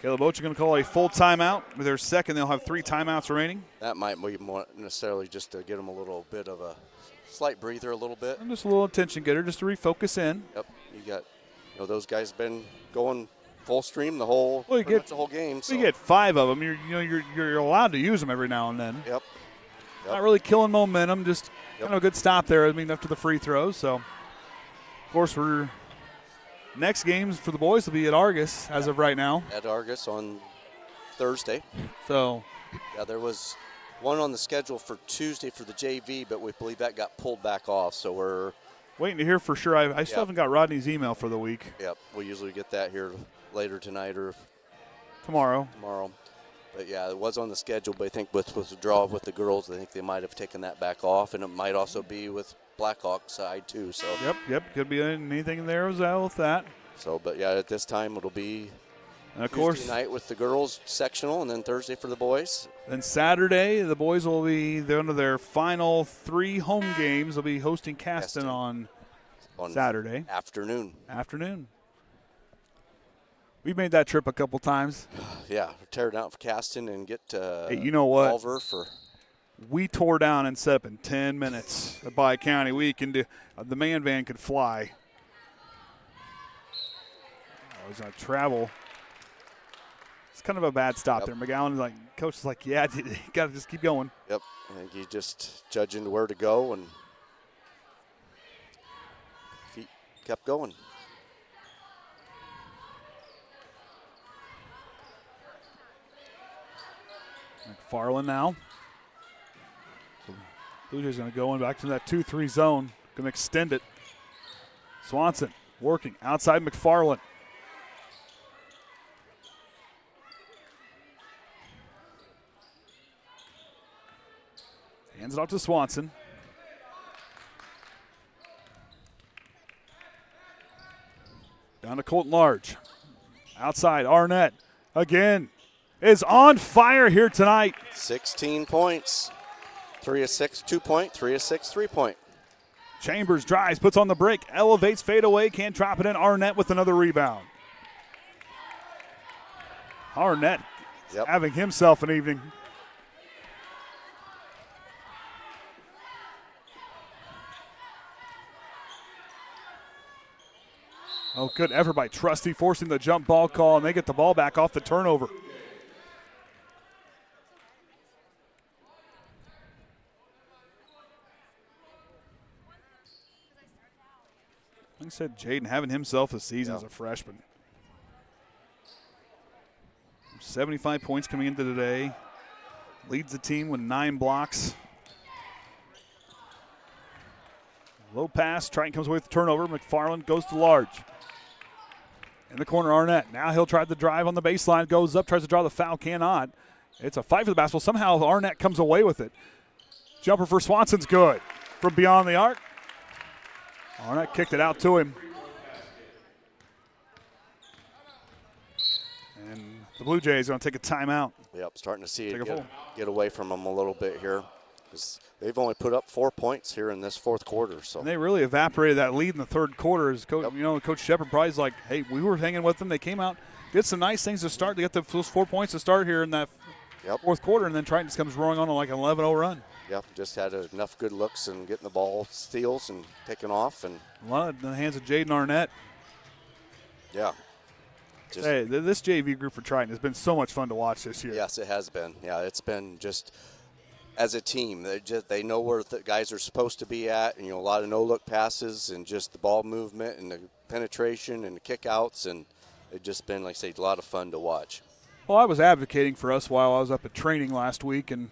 Caleb Oach going to call a full timeout. With their second, they'll have 3 timeouts remaining. That might be more necessarily just to get them a little bit of a slight breather a little bit. And just a little attention getter just to refocus in. Yep, you got, those guys been going full stream the whole game. So. You get 5 of them. You're allowed to use them every now and then. Yep. Not really killing momentum, just kind of a good stop there. After the free throws. So, of course, next games for the boys will be at Argus as of right now. At Argus on Thursday. So, yeah, there was one on the schedule for Tuesday for the JV, but we believe that got pulled back off. So we're waiting to hear for sure. I still haven't got Rodney's email for the week. Yep, we usually get that here later tonight or tomorrow. But yeah, it was on the schedule, but I think with the draw with the girls, I think they might have taken that back off, and it might also be with Blackhawk side too. So Yep, could be anything there as well with that. So, but yeah, at this time it'll be and of Tuesday course night with the girls sectional, and then Thursday for the boys. Then Saturday, the boys will be under their final 3 home games. They'll be hosting Caston on Saturday afternoon. We've made that trip a couple times. Yeah, tear down for Caston and get hey, you know what? Culver for. We tore down and set up in 10 minutes at Bi County. We can do the man van could fly. I was going to travel It's kind of a bad stop Yep. there. McGowan, coach is like, yeah, you got to just keep going. Yep. I think he just judging where to go, and feet kept going. McFarland now. So Blue Jays going to go in back to that 2-3 zone. Going to extend it. Swanson working outside McFarland. Hands it off to Swanson. Down to Colton Large. Outside, Arnett again is on fire here tonight. 16 points. 3 of 6, 2-point, 3 of 6, 3-point. Chambers drives, puts on the break, elevates, fade away, can't drop it in. Arnett with another rebound. Arnett having himself an evening. Oh, good effort by Trusty, forcing the jump ball call, and they get the ball back off the turnover. Like I said, Jaden having himself a season as a freshman. 75 points coming into today. Leads the team with 9 blocks. Low pass. Triton comes away with the turnover. McFarland goes to Large. In the corner, Arnett. Now he'll try the drive on the baseline. Goes up, tries to draw the foul. Cannot. It's a fight for the basketball. Somehow Arnett comes away with it. Jumper for Swanson's good. From beyond the arc. Arnett kicked it out to him. And the Blue Jays are going to take a timeout. Yep, starting to see Take it a get away from them a little bit here. 'Cause they've only put up 4 points here in this fourth quarter. So And they really evaporated that lead in the third quarter. As Coach Shepard probably is like, hey, we were hanging with them. They came out, did some nice things to start. They got those 4 points to start here in that fourth quarter, and then Triton just comes roaring on like an 11-0 run. Yep, just had enough good looks and getting the ball steals and taking off. And A lot in the hands of Jaden Arnett. yeah. Hey, this JV group for Triton has been so much fun to watch this year. Yes, it has been. Yeah, it's been just as a team. They know where the guys are supposed to be at, and a lot of no-look passes and just the ball movement and the penetration and the kickouts, and it's just been, like I say, a lot of fun to watch. Well, I was advocating for us while I was up at training last week, and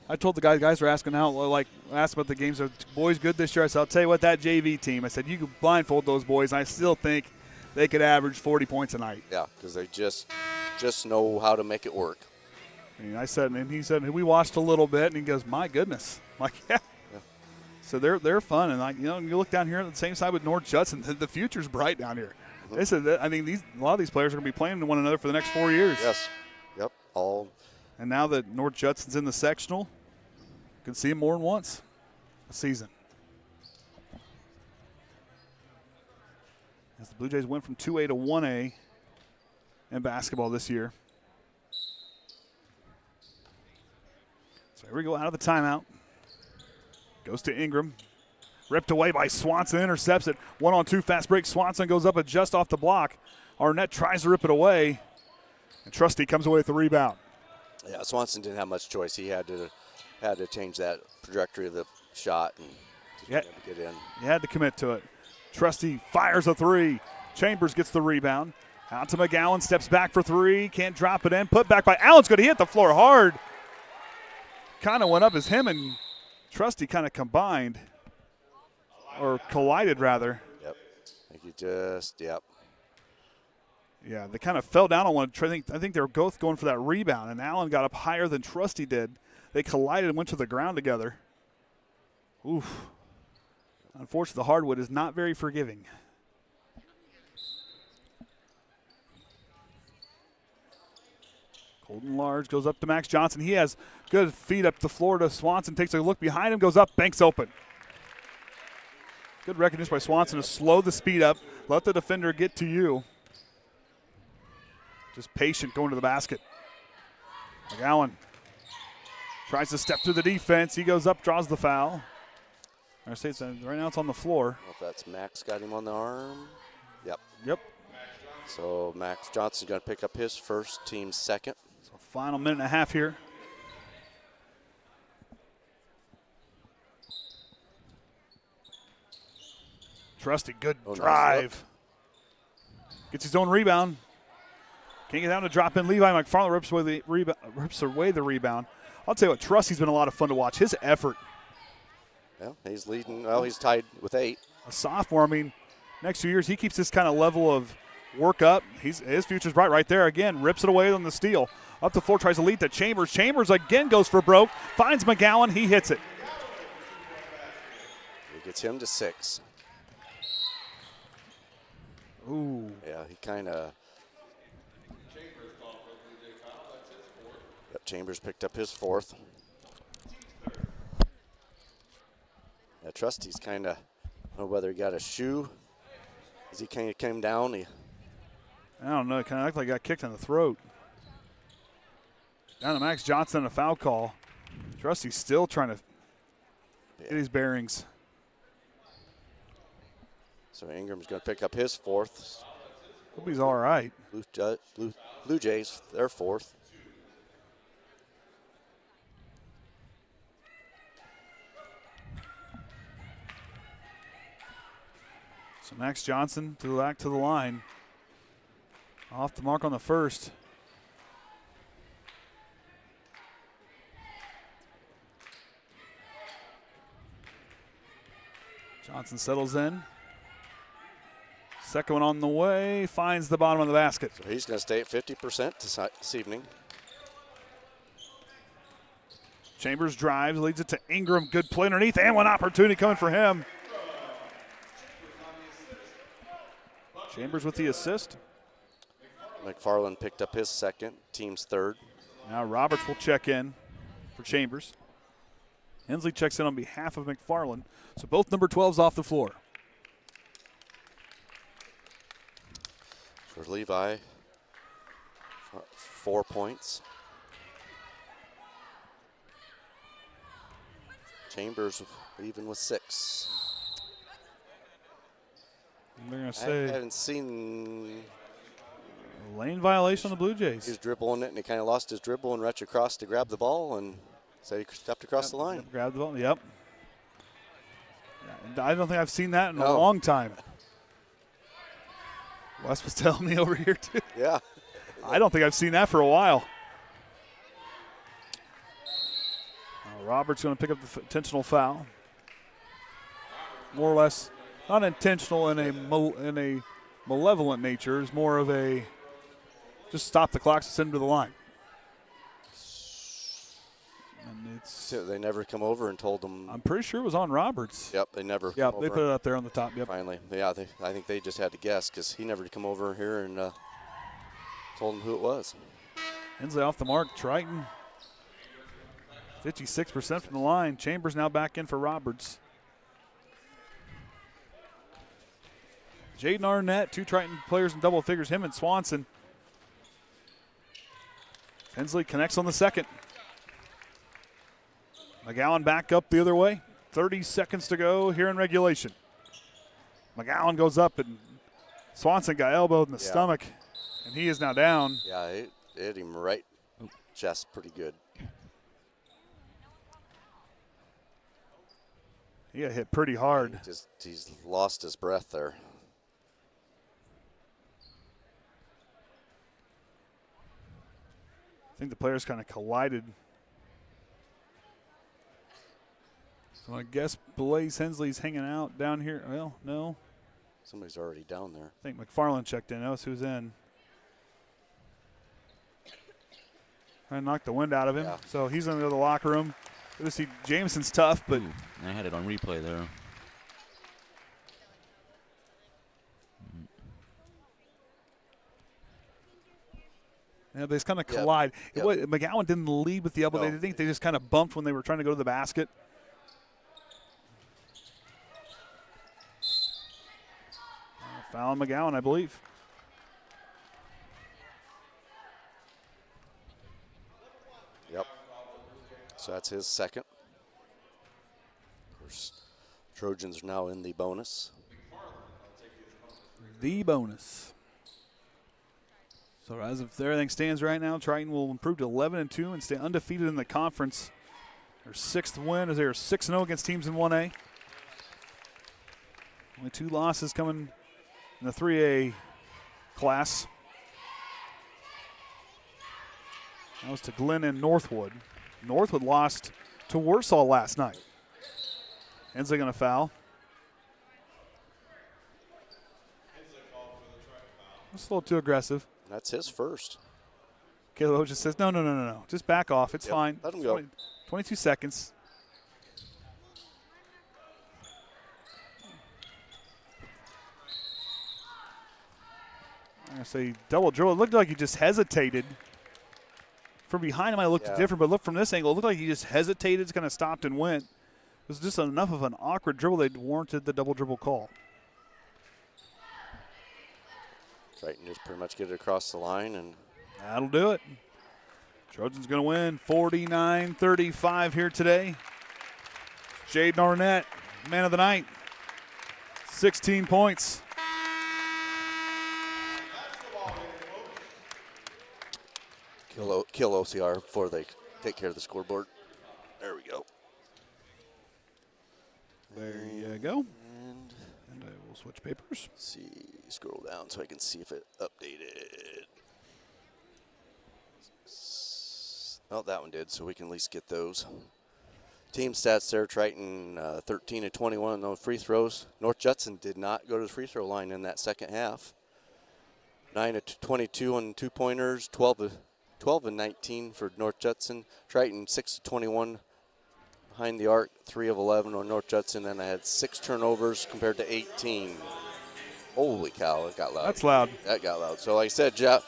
I told the guys were asking asked about the games. Are the boys good this year? I said, I'll tell you what, that JV team, I said, you could blindfold those boys, and I still think they could average 40 points a night. Yeah, because they just know how to make it work. And he said, we watched a little bit, and he goes, my goodness. I'm like, yeah. So they're fun, and you look down here on the same side with North Judson, the future's bright down here. They said that, I think a lot of these players are going to be playing one another for the next 4 years. Yes. Yep. All. And now that North Judson's in the sectional, you can see him more than once a season. As the Blue Jays went from 2A to 1A in basketball this year. So here we go out of the timeout. Goes to Ingram. Ripped away by Swanson, intercepts it. 1-on-2 fast break. Swanson goes up and just off the block. Arnett tries to rip it away. And Trusty comes away with the rebound. Yeah, Swanson didn't have much choice. He had to change that trajectory of the shot and to get in. You had to commit to it. Trusty fires a three. Chambers gets the rebound. Out to McGowan, steps back for three. Can't drop it in. Put back by Allen's good. He hit the floor hard. Kind of went up as him and Trusty kind of combined. Or collided, rather. Yep. I think he just, yep. Yeah, they kind of fell down on one. I think they were both going for that rebound, and Allen got up higher than Trusty did. They collided and went to the ground together. Oof. Unfortunately, the hardwood is not very forgiving. Colton Large goes up to Max Johnson. He has good feet up the floor to Swanson. Takes a look behind him, goes up, banks open. Good recognition by Swanson to slow the speed up. Let the defender get to you. Just patient going to the basket. McGowan tries to step through the defense. He goes up, draws the foul. Right now it's on the floor. I don't know if that's Max got him on the arm. Yep. Yep. So Max Johnson's going to pick up his first, team's second. So final minute and a half here. Trusty, good drive. Gets his own rebound. Can't get down to drop in. Levi McFarland rips away the rebound. I'll tell you what, Trusty's been a lot of fun to watch. His effort. Yeah, he's leading. Well, he's tied with 8. A sophomore, I mean, next 2 years, he keeps this kind of level of work up. His future's bright right there. Again, rips it away on the steal. Up the floor, tries to lead to Chambers. Chambers again goes for broke. Finds McGowan. He hits it. He gets him to 6. Ooh. Yeah, he kind of. Yep, Chambers picked up his 4th. Yeah, Trusty's kind of, I don't know whether he got a shoe as he kind of came down. I don't know. It kind of looked like he got kicked in the throat. Down to Max Johnson, a foul call. Trusty's still trying to get his bearings. So Ingram's going to pick up his 4th. Hope he's all right. Blue Jays, their 4th. So Max Johnson back to the line. Off the mark on the first. Johnson settles in. Second one on the way, finds the bottom of the basket. So he's going to stay at 50% this evening. Chambers drives, leads it to Ingram. Good play underneath, and one opportunity coming for him. Chambers with the assist. McFarland picked up his 2nd, team's 3rd. Now Roberts will check in for Chambers. Hensley checks in on behalf of McFarland. So both number 12s off the floor. For Levi, 4 points. Chambers even with 6. They're going to I say haven't seen. lane violation on the Blue He Jays. was dribbling it, and he kind of lost his dribble and reached across to grab the ball, and so he stepped across the line. Grab the ball, yep. Yeah, I don't think I've seen that in a No. long time. Wes was telling me over here, too. Yeah. I don't think I've seen that for a while. Roberts going to pick up the intentional foul. More or less not intentional in a malevolent nature. It's more of a just stop the clock, send him to the line. And it's, So they never come over and told them. I'm pretty sure it was on Roberts. Yep, they never. Yeah, come they over. put it up there on the top. Yep. Finally, yeah. I think they just had to guess because he never come over here and told them who it was. Hensley off the mark. Triton 56% from the line. Chambers now back in for Roberts. Jaden Arnett, 2 Triton players in double figures, him and Swanson. Hensley connects on the second. McGowan back up the other way. 30 seconds to go here in regulation. McGowan goes up and Swanson got elbowed in the stomach, and he is now down. Yeah, it hit him right chest pretty good. He got hit pretty hard. He's lost his breath there. I think the players kind of collided. So I guess Blaze Hensley's hanging out down here. Well, no. Somebody's already down there. I think McFarland checked in. Knows who's in. Trying to knock the wind out of him. Yeah. So he's in the locker room. Good to see Jameson's tough, but I had it on replay there. yeah, they just kind of collide. Yep. McGowan didn't lead with the elbow. No. They think they just kind of bumped when they were trying to go to the basket. Foul on McGowan, I believe. Yep. So that's his second. Of course, Trojans are now in the bonus. The bonus. So as if everything stands right now, Triton will improve to 11-2 and stay undefeated in the conference. Their 6th win as they are 6-0 against teams in 1A. Only 2 losses coming in the 3A class. That was to Glenn and Northwood. Northwood lost to Warsaw last night. Hensley going to foul. That's a little too aggressive. That's his first. Caleb just says, no. Just back off. It's fine. Let him go. 22 seconds. I'm going to say double dribble. It looked like he just hesitated. From behind him, I looked different, but look from this angle, it looked like he just hesitated, just kind of stopped and went. It was just enough of an awkward dribble that warranted the double dribble call. Triton just pretty much get it across the line, and that'll do it. Trojans going to win 49-35 here today. Jaden Arnett, man of the night, 16 points. Kill OCR before they take care of the scoreboard. There we go. There you go. And I will switch papers. Let's see, scroll down so I can see if it updated. Oh, that one did, so we can at least get those. Team stats there, Triton 13-21 on those free throws. North Judson did not go to the free throw line in that second half. 9-22 on 2-pointers, 12-19 for North Judson. Triton 6-21 behind the arc, 3 of 11 on North Judson, and I had 6 turnovers compared to 18. Holy cow, it got loud. That's loud. That got loud. So like I said,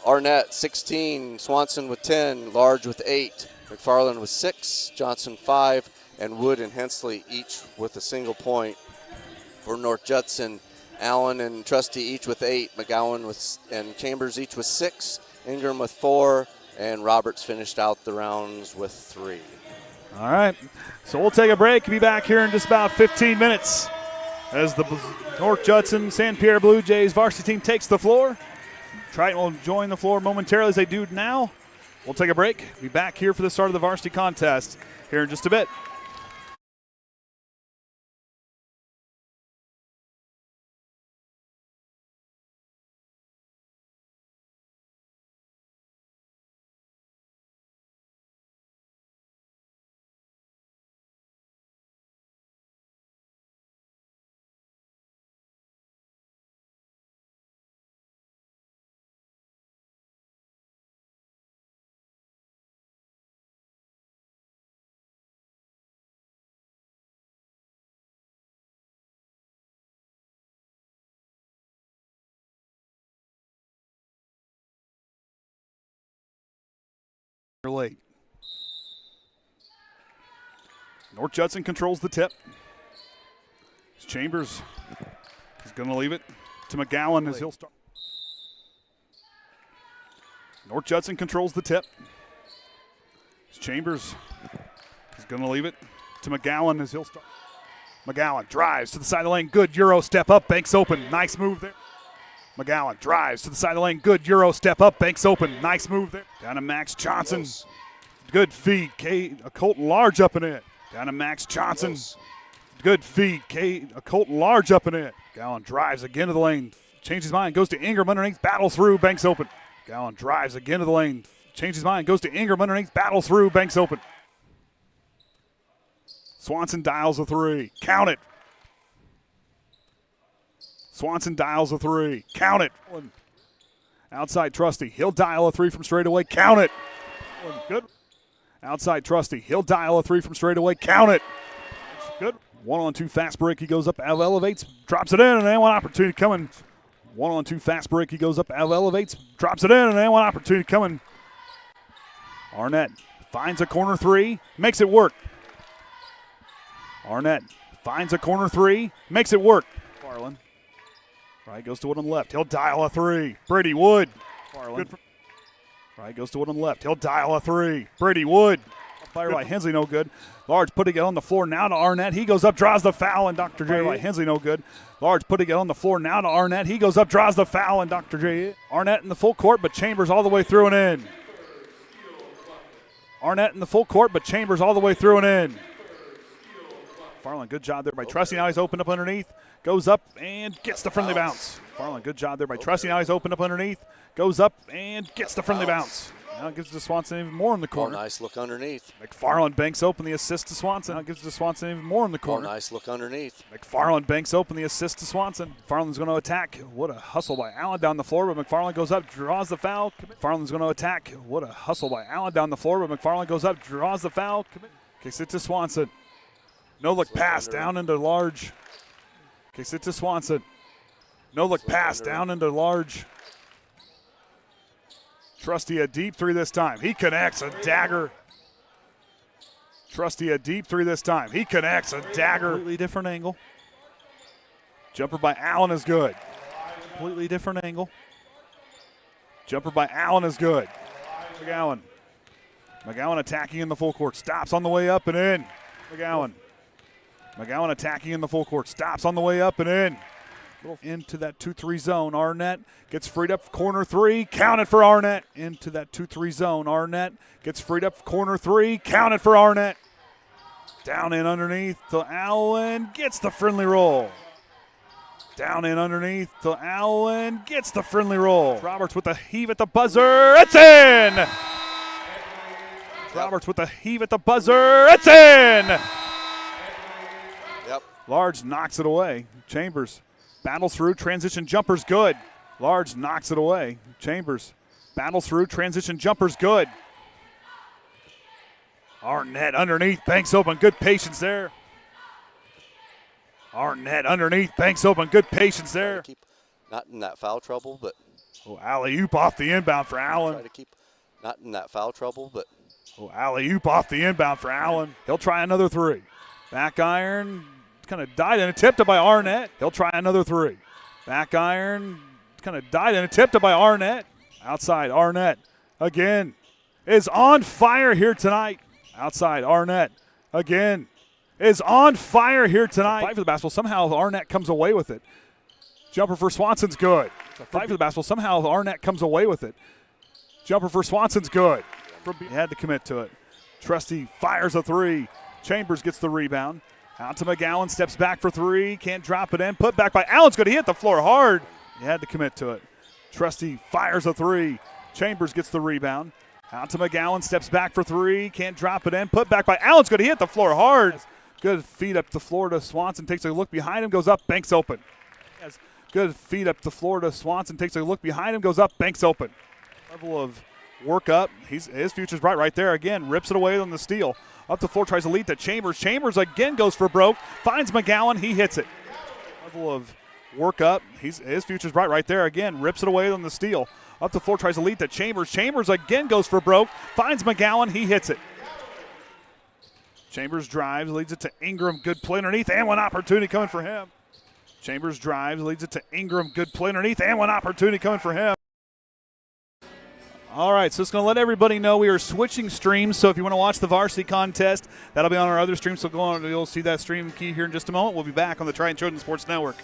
Arnett 16, Swanson with 10, Large with 8, McFarland with 6, Johnson 5, and Wood and Hensley each with a single point for North Judson. Allen and Trusty each with 8, McGowan and Chambers each with 6, Ingram with 4, and Roberts finished out the rounds with 3. All right, so we'll take a break. We'll be back here in just about 15 minutes as the North Judson San Pierre Blue Jays varsity team takes the floor. Triton will join the floor momentarily as they do now. We'll take a break. Be back here for the start of the varsity contest here in just a bit. Late. North Judson controls the tip. Chambers is going to leave it to McGowan as he'll start. North Judson controls the tip. Chambers is going to leave it to McGowan as he'll start. McGowan drives to the side of the lane. Good Euro step up. Banks open. Nice move there. McGowan drives to the side of the lane. Good Euro step up. Banks open. Nice move there. Down to Max Johnson. Close. Good feed. Colton Large up and in. Down to Max Johnson. Close. Good feed. Colton Large up and in. Gowan drives again to the lane. Changes his mind. Goes to Ingram underneath. Battle through. Banks open. Gowan drives again to the lane. Changes his mind. Goes to Ingram underneath. Battle through. Banks open. Swanson dials a 3. Count it. Swanson dials a 3. Count it. Outside Trusty. He'll dial a 3 from straight away. Count it. Good. Outside Trusty. He'll dial a 3 from straight away. Count it. Good. 1-on-2 fast break. He goes up, elevates, drops it in, and then one opportunity coming. 1-on-2 fast break. He goes up, elevates, drops it in, and then one opportunity coming. Arnett finds a corner 3, makes it work. Arnett finds a corner 3, makes it work. Farland. Right, goes to Wood on the left. He'll dial a 3. Brady Wood. Farland. Right, goes to Wood on the left. He'll dial a 3. Brady Wood. Fire by Hensley, no good. Large putting it on the floor now to Arnett. He goes up, draws the foul, and Dr. J. by Hensley no good. Large putting it on the floor now to Arnett. He goes up, draws the foul, and Dr. J. Arnett in the full court, but Chambers all the way through and in. Arnett in the full court, but Chambers all the way through and in. Farland, good job there by Trusty. Now he's opened up underneath. Goes up and gets the friendly bounce. Farland, good job there by Trusty. Now he's opened up underneath. Goes up and gets the friendly bounce. Now gives it to Swanson even more in the corner. Nice look underneath. McFarland banks open the assist to Swanson. Now gives it to Swanson even more in the corner. Nice look underneath. McFarland banks open the assist to Swanson. McFarland's going to attack. What a hustle by Allen down the floor, but McFarland goes up, draws the foul. McFarland's going to attack. What a hustle by Allen down the floor, but McFarland goes up, draws the foul. Kicks it to Swanson. No look pass down into Large. Kicks it to Swanson. No look pass down into Large. Trusty a deep three this time. He connects a dagger. Trusty a deep three this time. He connects a dagger. Completely different angle. Jumper by Allen is good. Completely different angle. Jumper by Allen is good. McGowan. McGowan attacking in the full court. Stops on the way up and in. McGowan. McGowan attacking in the full court. Stops on the way up and in. Into that 2-3 zone. Arnett gets freed up corner three. Counted for Arnett. Into that 2-3 zone. Arnett gets freed up corner three. Counted for Arnett. Down in underneath to Allen. Gets the friendly roll. Down in underneath to Allen. Gets the friendly roll. Roberts with a heave at the buzzer. It's in! Roberts with a heave at the buzzer. It's in! Yep. Large knocks it away. Chambers battles through, transition jumper's good. Large knocks it away. Chambers battles through, transition jumper's good. Arnett underneath, banks open, good patience there. Arnett underneath, banks open, good patience there. Keep not in that foul trouble, but alley-oop off the inbound for Allen. try to keep not in that foul trouble, but Alley-oop off the inbound for Allen. He'll try another three. Back iron. Kind of died and attempted by Arnett. He'll try another three. Back iron. Kind of died and attempted by Arnett. Outside, Arnett again is on fire here tonight. Outside, Arnett again is on fire here tonight. Fight for the basketball. Somehow Arnett comes away with it. Jumper for Swanson's good. Fight for the basketball. Somehow Arnett comes away with it. Jumper for Swanson's good. He had to commit to it. Trusty fires a three. Chambers gets the rebound. Out to McGowan, steps back for three, can't drop it in. Put back by Allen's good. He hit the floor hard. He had to commit to it. Trusty fires a three. Chambers gets the rebound. Out to McGowan, steps back for three, can't drop it in. Put back by Allen's good. He hit the floor hard. Good feed up the floor to Swanson, takes a look behind him, goes up, banks open. Good feed up the floor to Swanson, takes a look behind him, goes up, banks open. Level of work up. His future's bright right there again. Rips it away on the steal. Up the floor, tries to lead to Chambers. Chambers again goes for broke. Finds McGowan. He hits it. Level of work up. His future's bright right there again. Rips it away on the steal. Up the floor, tries to lead to Chambers. Chambers again goes for broke. Finds McGowan. He hits it. Chambers drives, leads it to Ingram. Good play underneath, and one opportunity coming for him. Chambers drives, leads it to Ingram. Good play underneath, and one opportunity coming for him. All right, so it's going to let everybody know we are switching streams. So if you want to watch the varsity contest, that'll be on our other stream. So go on, you'll see that stream key here in just a moment. We'll be back on the Triton Sports Network.